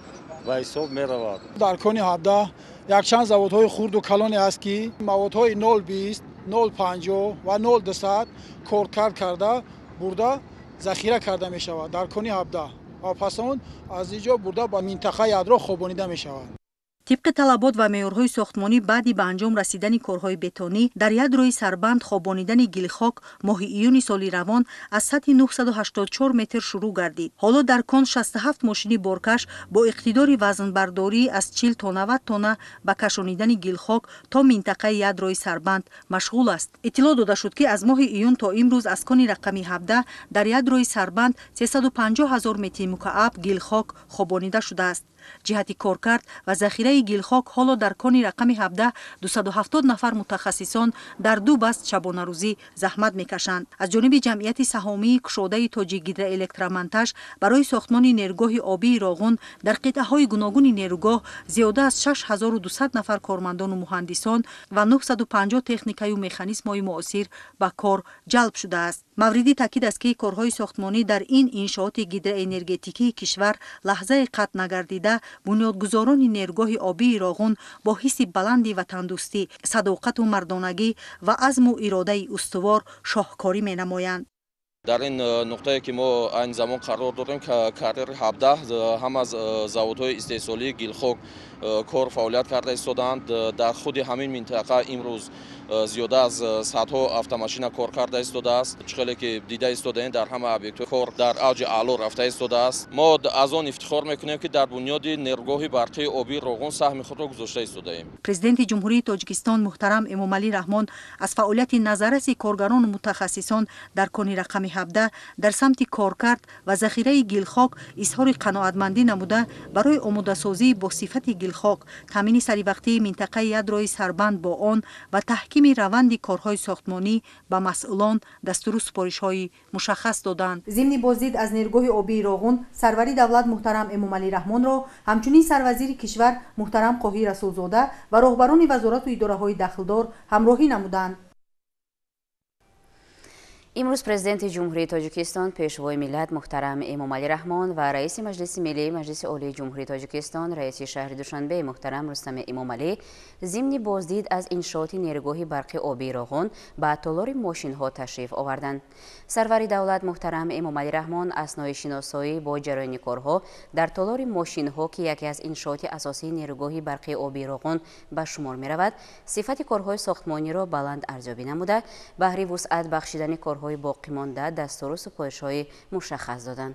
ба ҳисоб меравад. дар кони 17 якчанд заводҳои хурду калоне аст ки маводҳои 0.20, 0.50 ва 0.200 коркард карда бурда захира карда мешавад дар кони 17 ва пас он аз инҷо бурда ба минтақаи ядро хобонида мешавад. тибқи талабот ва меъёрҳои сохтмонӣ баъди ба анҷом расидани корҳои бетонӣ дар ядрои сарбанд хобонидани гилхок моҳи июни соли равон аз сатҳи 984 метр шурӯъ гардид. ҳоло дар кон 67 мошини боркаш бо иқтидори вазнбардорӣ аз 40 то 90 тонна ба кашонидани гилхок то минтақаи ядрои сарбанд машғул аст. иттилоъ дода шуд ки аз моҳи июн то имрӯз аз кони рақами 17 дар ядрои сарбанд 350 000 метри мукааб гилхок хобонида шудааст. ҷиҳати коркард ва захираи гилхок ҳоло дар кони рақами 17 270 нафар мутахассисон дар 2 баст шабонарӯзӣ заҳмат мекашанд. аз ҷониби ҷамъияти саҳомии кушодаи Тоҷик гидроэлектромонтаж барои сохтмони нерӯгоҳи обии Роғун дар қитъаҳои гуногуни нерӯгоҳ зиёда аз 6200 нафар кормандону муҳандисон ва 950 техникаю механизмҳои муосир ба кор ҷалб шудааст. мавриди таъкид аст ки корҳои сохтмонӣ дар ин иншооти гидроэнергетикии кишвар лаҳзае қатъ нагардида бунёдгузорони нерӯгоҳи обии Роғун бо ҳисси баланди ватандӯстӣ, садоқату мардонагӣ ва азму иродаи устувор шоҳкорӣ менамоянд. дар ин нуқтае ки мо айни замон қарор дорем карьери 17 ҳам аз заводҳои истеҳсолии гилхок кор фаъолият карда истодаанд. дар худи ҳамин минтақа имрӯз зиёда аз садҳо автомошина кор карда истодааст. чихеле ки дида истодаем дар ҳама объектҳо кор дар авҷи аъло рафта истодааст. мо аз он ифтихор мекунем ки дар бунёди нерӯгоҳи барқии обии Роғун саҳми худро гузошта истодаем. президенти ҷумҳурии Тоҷикистон муҳтарам Эмомалӣ Раҳмон аз фаъолияти назараси коргарону мутахассисон дар кони рақами 17 дар самти коркард ва захираи гилхок изҳори қаноатмандӣ намуда барои омодасозии бо сифати гилхок, таъмини саривақтии минтақаи ядрои сарбанд бо он ва таҳкими раванди корҳои сохтмонӣ ба масъулон дастуру супоришҳои мушаххас доданд. зимни боздид аз нерӯгоҳи обии Роғун сарвари давлат муҳтарам Эмомалӣ Раҳмонро ҳамчунин сарвазири кишвар муҳтарам Қоҳӣ Расулзода ва роҳбарони вазорату идораҳои дахлдор ҳамроҳӣ намуданд. امروز پرزیدنت جمهوری تاجیکستان پیشوای ملت محترم امامعلی رحمان و رئیس مجلس ملی مجلس عالی جمهوری تاجیکستان رئیس شهر دوشنبه محترم رستم امامعلی ضمن بازدید از انشاءات نیروگاه برق آبی راغون به تالار ماشین ها تشریف آوردند. سرور دولت محترم امامعلی رحمان اثنای شناسایی با جریان کارها در تالار ماشین ها که یکی از انشاءات اساسی نیروگاه برق آبی راغون به شمار می رود، صفت کارهای ساختمانی را بلند ارزیابی نموده، بهره وسعت بخشیدن کارهای باقی مانده دستور و سپارش‌های مشخص دادند.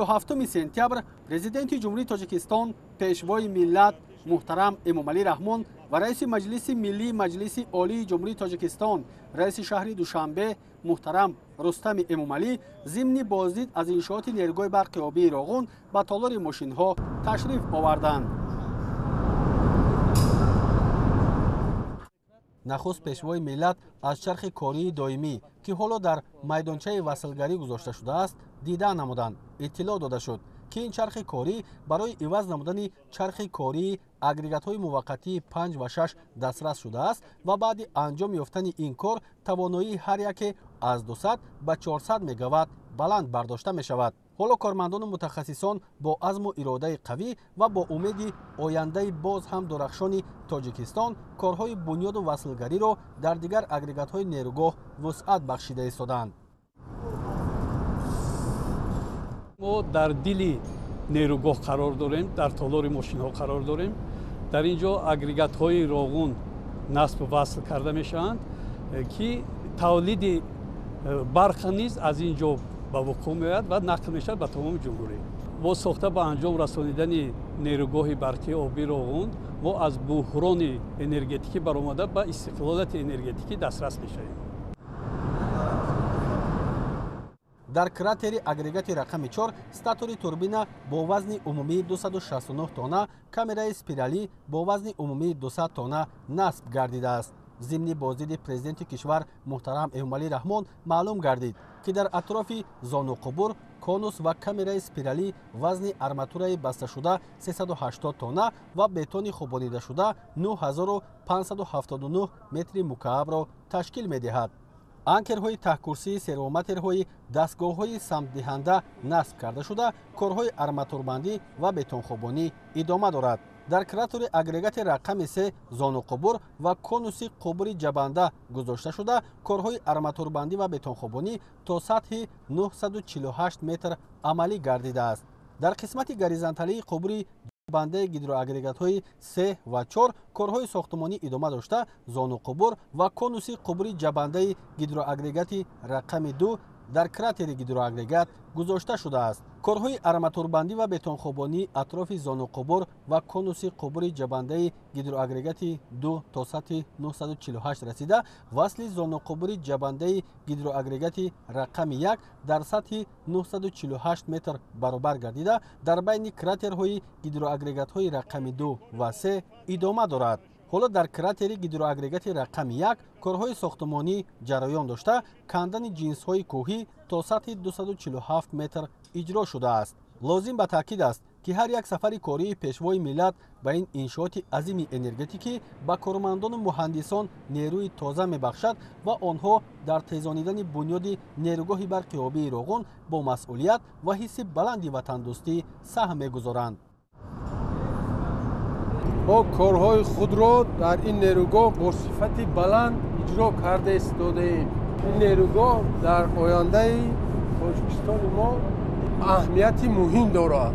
هفتم سپتامبر پرزیدنت جمهوری تاجیکستان پیشوای ملت محترم امامعلی رحمان و رئیس مجلس ملی مجلس عالی جمهوری تاجیکستان رئیس شهر دوشنبه محترم رستم امامعلی ضمن بازدید از انشاءات نیروگاه برق آبی راغون به تالار ماشین ها تشریف آوردند. نخست پیشوای ملت از چرخ کاری دائمی که حالا در میدانچه وصلگری گذاشته شده است دیدن نمودند. اطلاع داده شد که این چرخ کاری برای عوض نمودن چرخ کاری اگریگات های موقتی 5 و 6 دسترس شده است و بعد انجام یافتن این کار توانایی هر یک از 200 به 400 مگاوات بلند برداشته می شود. حالا کارمندان و متخصصان با عزم و اراده قوی و با امید آینده باز هم درخشان تاجیکستان کارهای بنیاد و وصلگری را در دیگر اگریگات های نیروگاه وسعت بخشیده ایستادند. ما در دل نیروگاه قرار داریم، در تالار ماشین ها قرار داریم. در اینجا اگریگات های راغون نصب و وصل کرده میشوند که تولید برق نیز از اینجا به وقوع میاد و نقل میشد به تمام جمهوری. با ساخته به انجام رسانیدن نیروگاه برقی آبی راغون ما از بحران انرژتیکی برآمده به استقلالیت انرژتیکی دسترس میشویم. در کراتر اگریگات رقم 4 استاتوری توربینا با وزن عمومی 269 تانه، کامرای اسپیرالی با وزن عمومی 200 تانه نصب گردیده است. ضمن بازدید پرزیدنت کشور محترم امامعلی رحمان معلوم گردید که در اطراف زانو قبور، کانوس و کامرای اسپیرالی وزن ارماتورای بسته شده 380 تانه و بتون خوابانیده شده 9579 متر مکعب را تشکیل می‌دهد. انکرهای ته‌کرسی، سرومترهای، دستگاه‌های سمت‌دهنده نصب کرده شده، کارهای ارماتوربندی و بتون خوابانی ادامه دارد. در کراتر اگریگات رقم 3 زانو قبور و کانوسی قبور جبنده گذاشته شده، کارهای ارماتوربندی و بتون خوابانی تا سطح 948 متر عملی گردیده است. در قسمت گریزانتالی قبور بنده گیدرو اگریگات های 3 و 4 کارهای ساختمانی ادامه داشته، زانو قبور و کانوسی قبور جبنده گیدرو اگریگات رقم 2 در کراتر گیدرو اگریگات گذاشته شده است. کارهای ارماتوربندی و بتون خوابانی اطراف زانو قبور و کانوسی قبور جبنده گیدرو اگریگات 2 تا سطح 948 رسیده، وصل زانو قبور جبنده گیدرو اگریگات رقم 1 در سطح 948 متر برابر گردیده در بین کراترهای گیدرو اگریگات های رقم 2 و 3 ادامه دارد. حالا در کراتر گیدرو اگریگات رقم 1 کارهای ساختمانی جریان داشته، کندن جنس های کوهی تا سطح 247 متر اجرا شده است. لازم به تاکید است که هر یک سفر کاری پیشوای ملت به این انشاءات عظیم انرژتیکی به کارمندان و مهندسان نیروی تازه میبخشد و آنها در تیزانیدن بنیاد نیروگاه برق آبی راغون با مسئولیت و حس بلندی وطن دوستی سهم میگذارند. ما کارهای خود را در این نیروگاه با صفت بلند اجرا کرده ایستاده‌ایم. این نیروگاه در آینده تاجیکستان ما اهمیت مهم دارد.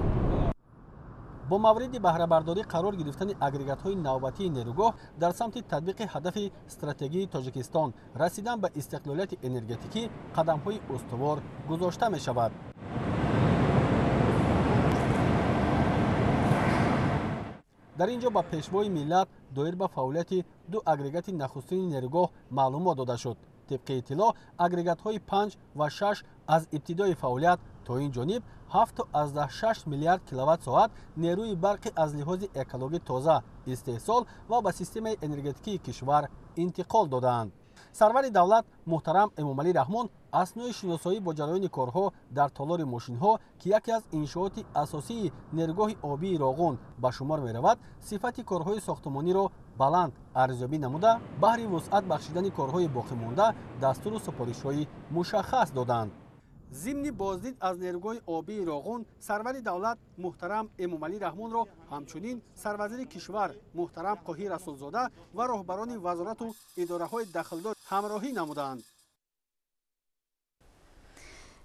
با مورد بهره برداری قرار گرفتن اگریگات های نوبتی نیروگاه در سمت تطبیق هدف استراتژی تاجیکستان رسیدن به استقلالیت انرژتیکی قدم های استوار گذاشته می شود. در اینجا با پیشوای ملت دایر به فعالیت دو اگریگات نخستین نیروگاه معلومات داده شد. طبق اطلاع اگریگات های 5 و 6 از ابتدای فعالیت تا این جانب 7.6 میلیارد کیلووات ساعت نیروی برق از لحاظ اکولوژی تازه استحصال و به سیستم انرژتیکی کشور انتقال دادند. сарвари давлат муҳтарам эмомалӣ раҳмон аснои шиносоӣ бо ҷараёни корҳо дар толори мошинҳо ки яке аз иншооти асосии нерӯгоҳи обии Роғун ба шумор меравад, сифати корҳои сохтмониро баланд арзёбӣ намуда, баҳри вусъат бахшидани корҳои боқимонда дастуру супоришҳои мушаххас доданд. зимни боздид аз нерӯгоҳи обии Роғун сарвари давлат муҳтарам эмомалӣ раҳмонро ҳамчунин сарвазири кишвар муҳтарам Қоҳӣ Расулзода ва роҳбарони вазорату идораҳои дахлдор ҳамроҳӣ намуданд.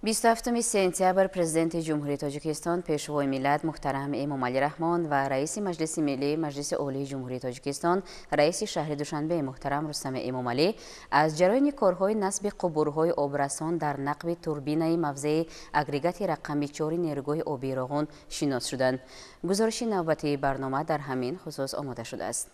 27 сентябр президенти ҷумҳурии Тоҷикистон пешвои миллат муҳтарам Эмомалӣ Раҳмон ва раиси маҷлиси миллии маҷлиси олии ҷумҳурии Тоҷикистон раиси шаҳри Душанбе муҳтарам Рустами Эмомалӣ аз ҷараёни корҳои насби қубурҳои обрасон дар нақби турбинаи мавзеи агрегати рақами 4 нерӯгоҳи обии Роғун шинос шуданд. гузориши навбатии барнома дар ҳамин хусус омода шудааст.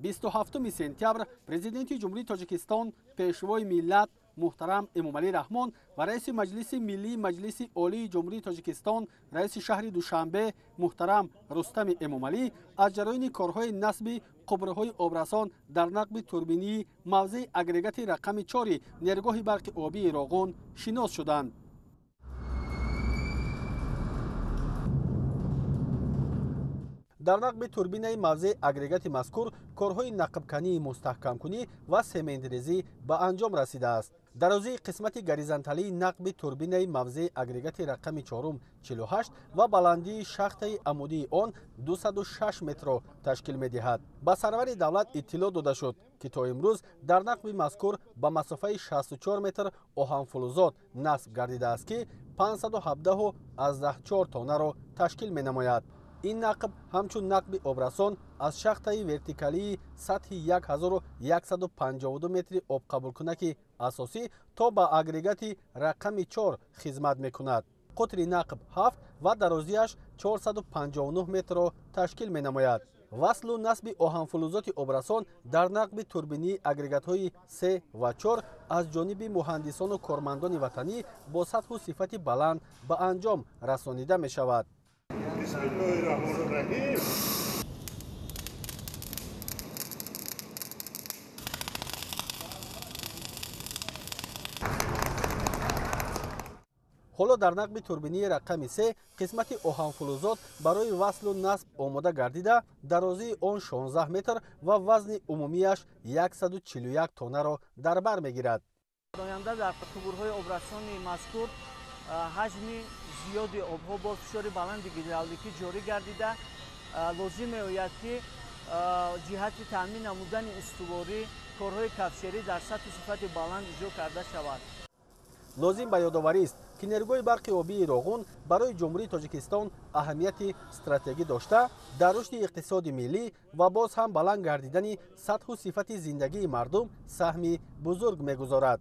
27 сентябр президенти ҷумҳурии Тоҷикистон пешвои миллат муҳтарам Эмомалӣ Раҳмон ва раиси маҷлиси миллии маҷлиси олии ҷумҳурии Тоҷикистон раиси шаҳри Душанбе муҳтарам Рустами Эмомалӣ аз ҷараёни корҳои насби қубурҳои обрасон дар нақби турбинии мавзеи агрегати рақами 4 нерӯгоҳи барқи обии Роғун шинос шуданд. дар нақби турбинаи мавзеи агрегати мазкур корҳои нақбкании мустаҳкамкунӣ ва сементрезӣ ба анҷом расидааст. дарозии қисмати горизонталии нақби турбинаи мавзеи агрегати рақами 4 48 ва баландии шахтаи амудии он 206 метрро ташкил медиҳад. ба сарвари давлат иттилоъ дода шуд ки то имрӯз дар нақби мазкур ба масофаи 64 метр оҳанфулузот насб гардидааст ки 517.4 тонаро ташкил менамояд. ин нақб ҳамчун нақби обрасон аз шахтаи вертикалии сатҳи 1152 метри обқабулкунаки асосӣ то ба агрегати рақами 4 хизмат мекунад. қутри нақб 7 ва дарозиаш 459 метрро ташкил менамояд. васлу насби оҳанфулузоти обрасон дар нақби турбинии агрегатҳои 3 ва 4 аз ҷониби муҳандисону кормандони ватанӣ бо сатҳу сифати баланд ба анҷом расонида мешавад. ҳоло дар нақби турбинии рақами 3 қисмати оҳанфулузот барои васлу насб омода гардида дарозии он 16 метр ва вазни умумияш 141 тонаро дар бар мегирад. оянда дар қубурҳои обрасони мазкур ҳаҷми зиёди обҳо бо фишори баланди гидравликӣ ҷорӣ гардида лозим меояд ки ҷиҳати таъмин намудани устуворӣ корҳои кафшерӣ дар сатҳу сифати баланд иҷро карда шавад. лозим ба ёдоварист ки нерӯгоҳи барқи обии Роғун барои ҷумҳурии Тоҷикистон аҳамияти стратегӣ дошта, дар рушди иқтисоди миллӣ ва боз ҳам баланд гардидани сатҳу сифати зиндагии мардум саҳми бузург мегузорад.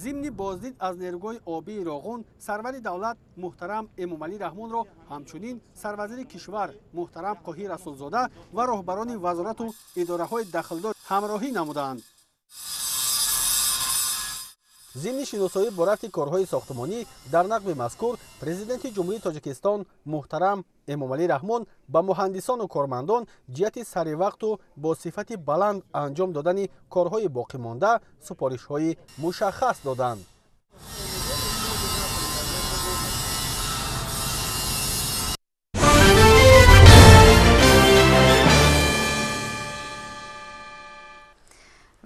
зимни боздид аз нерӯгоҳи обии Роғун сарвари давлат муҳтарам Эмомалӣ Раҳмонро ҳамчунин сарвазири кишвар муҳтарам Қоҳӣ Расулзода ва роҳбарони вазорату идораҳои дахлдор ҳамроҳӣ намуданд. зимни шиносоӣ бо рафти корҳои сохтмонӣ дар нақби мазкур президенти ҷумҳурии Тоҷикистон муҳтарам Эмомалӣ Раҳмон ба муҳандисону кормандон ҷиҳати саривақту бо сифати баланд анҷом додани корҳои боқимонда супоришҳои мушаххас доданд.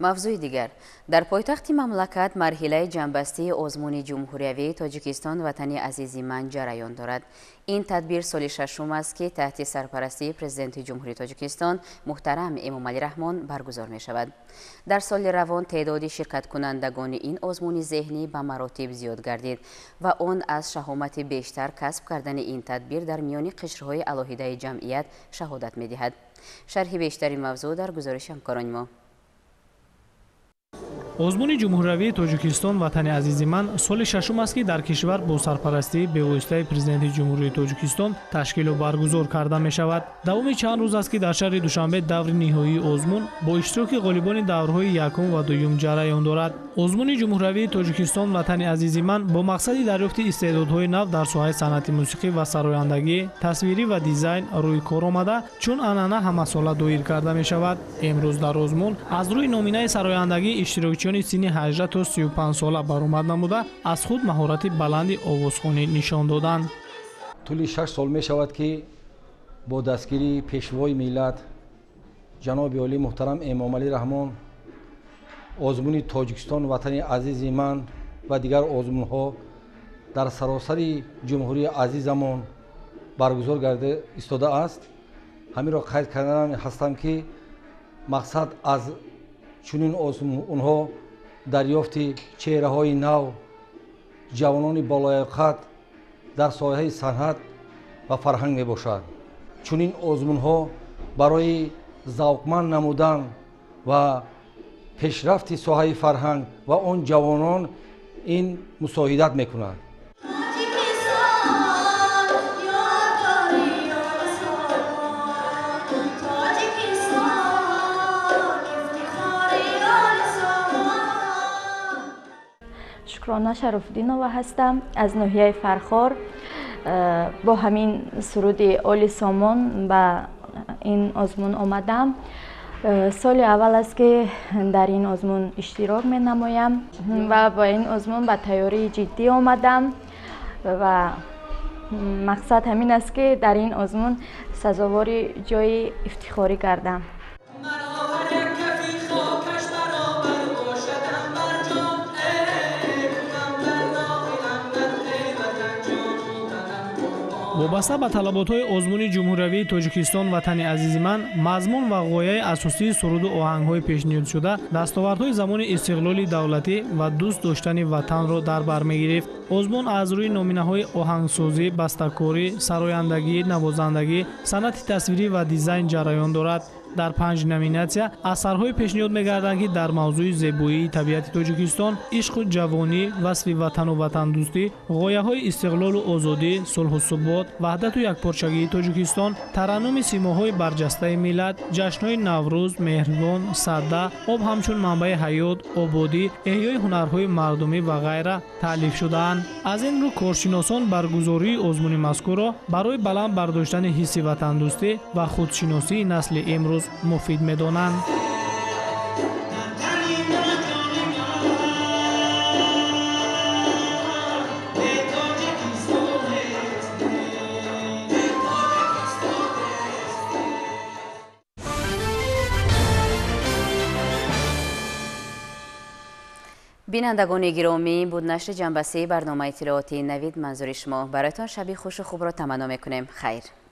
мавзӯи дигар дар пойтахти мамлакат марҳилаи ҷамъбастии озмуни ҷумҳуриявии Тоҷикистон ватани азизи ман ҷараён дорад. ин тадбир соли шашум аст ки таҳти сарпарастии президенти ҷумҳурии Тоҷикистон муҳтарам Эмомалӣ Раҳмон баргузор мешавад. дар соли равон теъдоди ширкаткунандагони ин озмуни зеҳнӣ ба маротиб зиёд гардид ва он аз шаҳомати бештар касб кардани ин тадбир дар миёни қишрҳои алоҳидаи ҷамъият шаҳодат медиҳад. шарҳи бештари мавзӯъ дар гузориши ҳамкорони мо. озмуни ҷумҳуриявии тоҷикистон ватани азизи ман соли шашум аст ки дар кишвар бо сарпарастӣ бевоситаи президенти ҷумҳурии тоҷикистон ташкилу баргузор карда мешавад. давоми чанд рӯз аст ки дар шаҳри душанбе даври ниҳоии озмун бо иштироки ғолибони даврҳои якум ва дуюм ҷараён дорад. озмуни ҷумҳуриявии тоҷикистон ватани азизи ман бо мақсади дарёфти истеъдодҳои нав дар соҳаи санъати мусиқӣ ва сарояндагӣ, тасвирӣ ва дизайн рӯи кор омада, чун анъана ҳамасола доир карда мешавад. имрӯз дар озмун аз рӯи номинаи сарояндагӣ иштирокчиёни синни 18 то 35 сола баромад намуда аз худ маҳорати баланди овозхонӣ нишон доданд. тӯли 6 сол мешавад ки бо дастгирии пешвои миллат ҷаноби олӣ муҳтарам эмомалӣ раҳмон озмуни тоҷикистон ватани азизи ман ва дигар озмунҳо дар саросари ҷумҳурии азизамон баргузор гарда истодааст. ҳаминро қайд карда ҳастам ки мақсад аз чунин озмунҳо дарёфти чеҳраҳои нав, ҷавонони болояқат дар соҳаи санъат ва фарҳанг мебошад. чунин озмунҳо барои завқманд намудан ва пешрафти соҳаи фарҳанг ва он ҷавонон ин мусоидат мекунад. شکرانه شرف‌الدینова هستم از ناحیه فرخار. با همین سرود آل سامان به این آزمون آمدم. سال اول است که در این آزمون اشتراک می نمایم و با این آزمون به تیاری جدی آمدم و مقصد همین است که در این آزمون سزاوار جای افتخاری گردم. вобаста ба талаботҳои озмуни ҷумҳуриявии тоҷикистон ватани азизи ман мазмун ва ғояи асосии суруду оҳангҳои пешниҳодшуда дастовардҳои замони истиқлоли давлатӣ ва дӯст доштани ватанро дар бар мегирифт. озмун аз рӯи номинаҳои оҳангсозӣ, бастакорӣ, сарояндагӣ, навозандагӣ, санъати тасвирӣ ва дизайн ҷараён дорад. дар 5 номинатсия асарҳои пешниҳод мегарданд ки дар мавзӯи зебоии табиати тоҷикистон, ишқу ҷавонӣ, васфи ватану ватандӯстӣ, ғояҳои истиқлолу озодӣ, сулҳу субот, ваҳдату якпорчагии тоҷикистон, тараннуми симоҳои барҷастаи миллат, ҷашнҳои Наврӯз, Меҳрибон, Садда, об ҳамчун манбаи ҳаёт, ободӣ, эҳёи ҳунарҳои мардумӣ ва ғайра таълиф шудаанд. аз ин рӯ коршиносон баргузории озмуни мазкурро барои баланд бардоштани ҳисси ватандӯстӣ ва худшиносии насли имрӯз муфид медонанд. бинандагони гиромӣ, буд нашри ҷанбасии барномаи иттилооти навид манзури шумо. бароятон шаби хушу хубро таманно мекунем. хайр.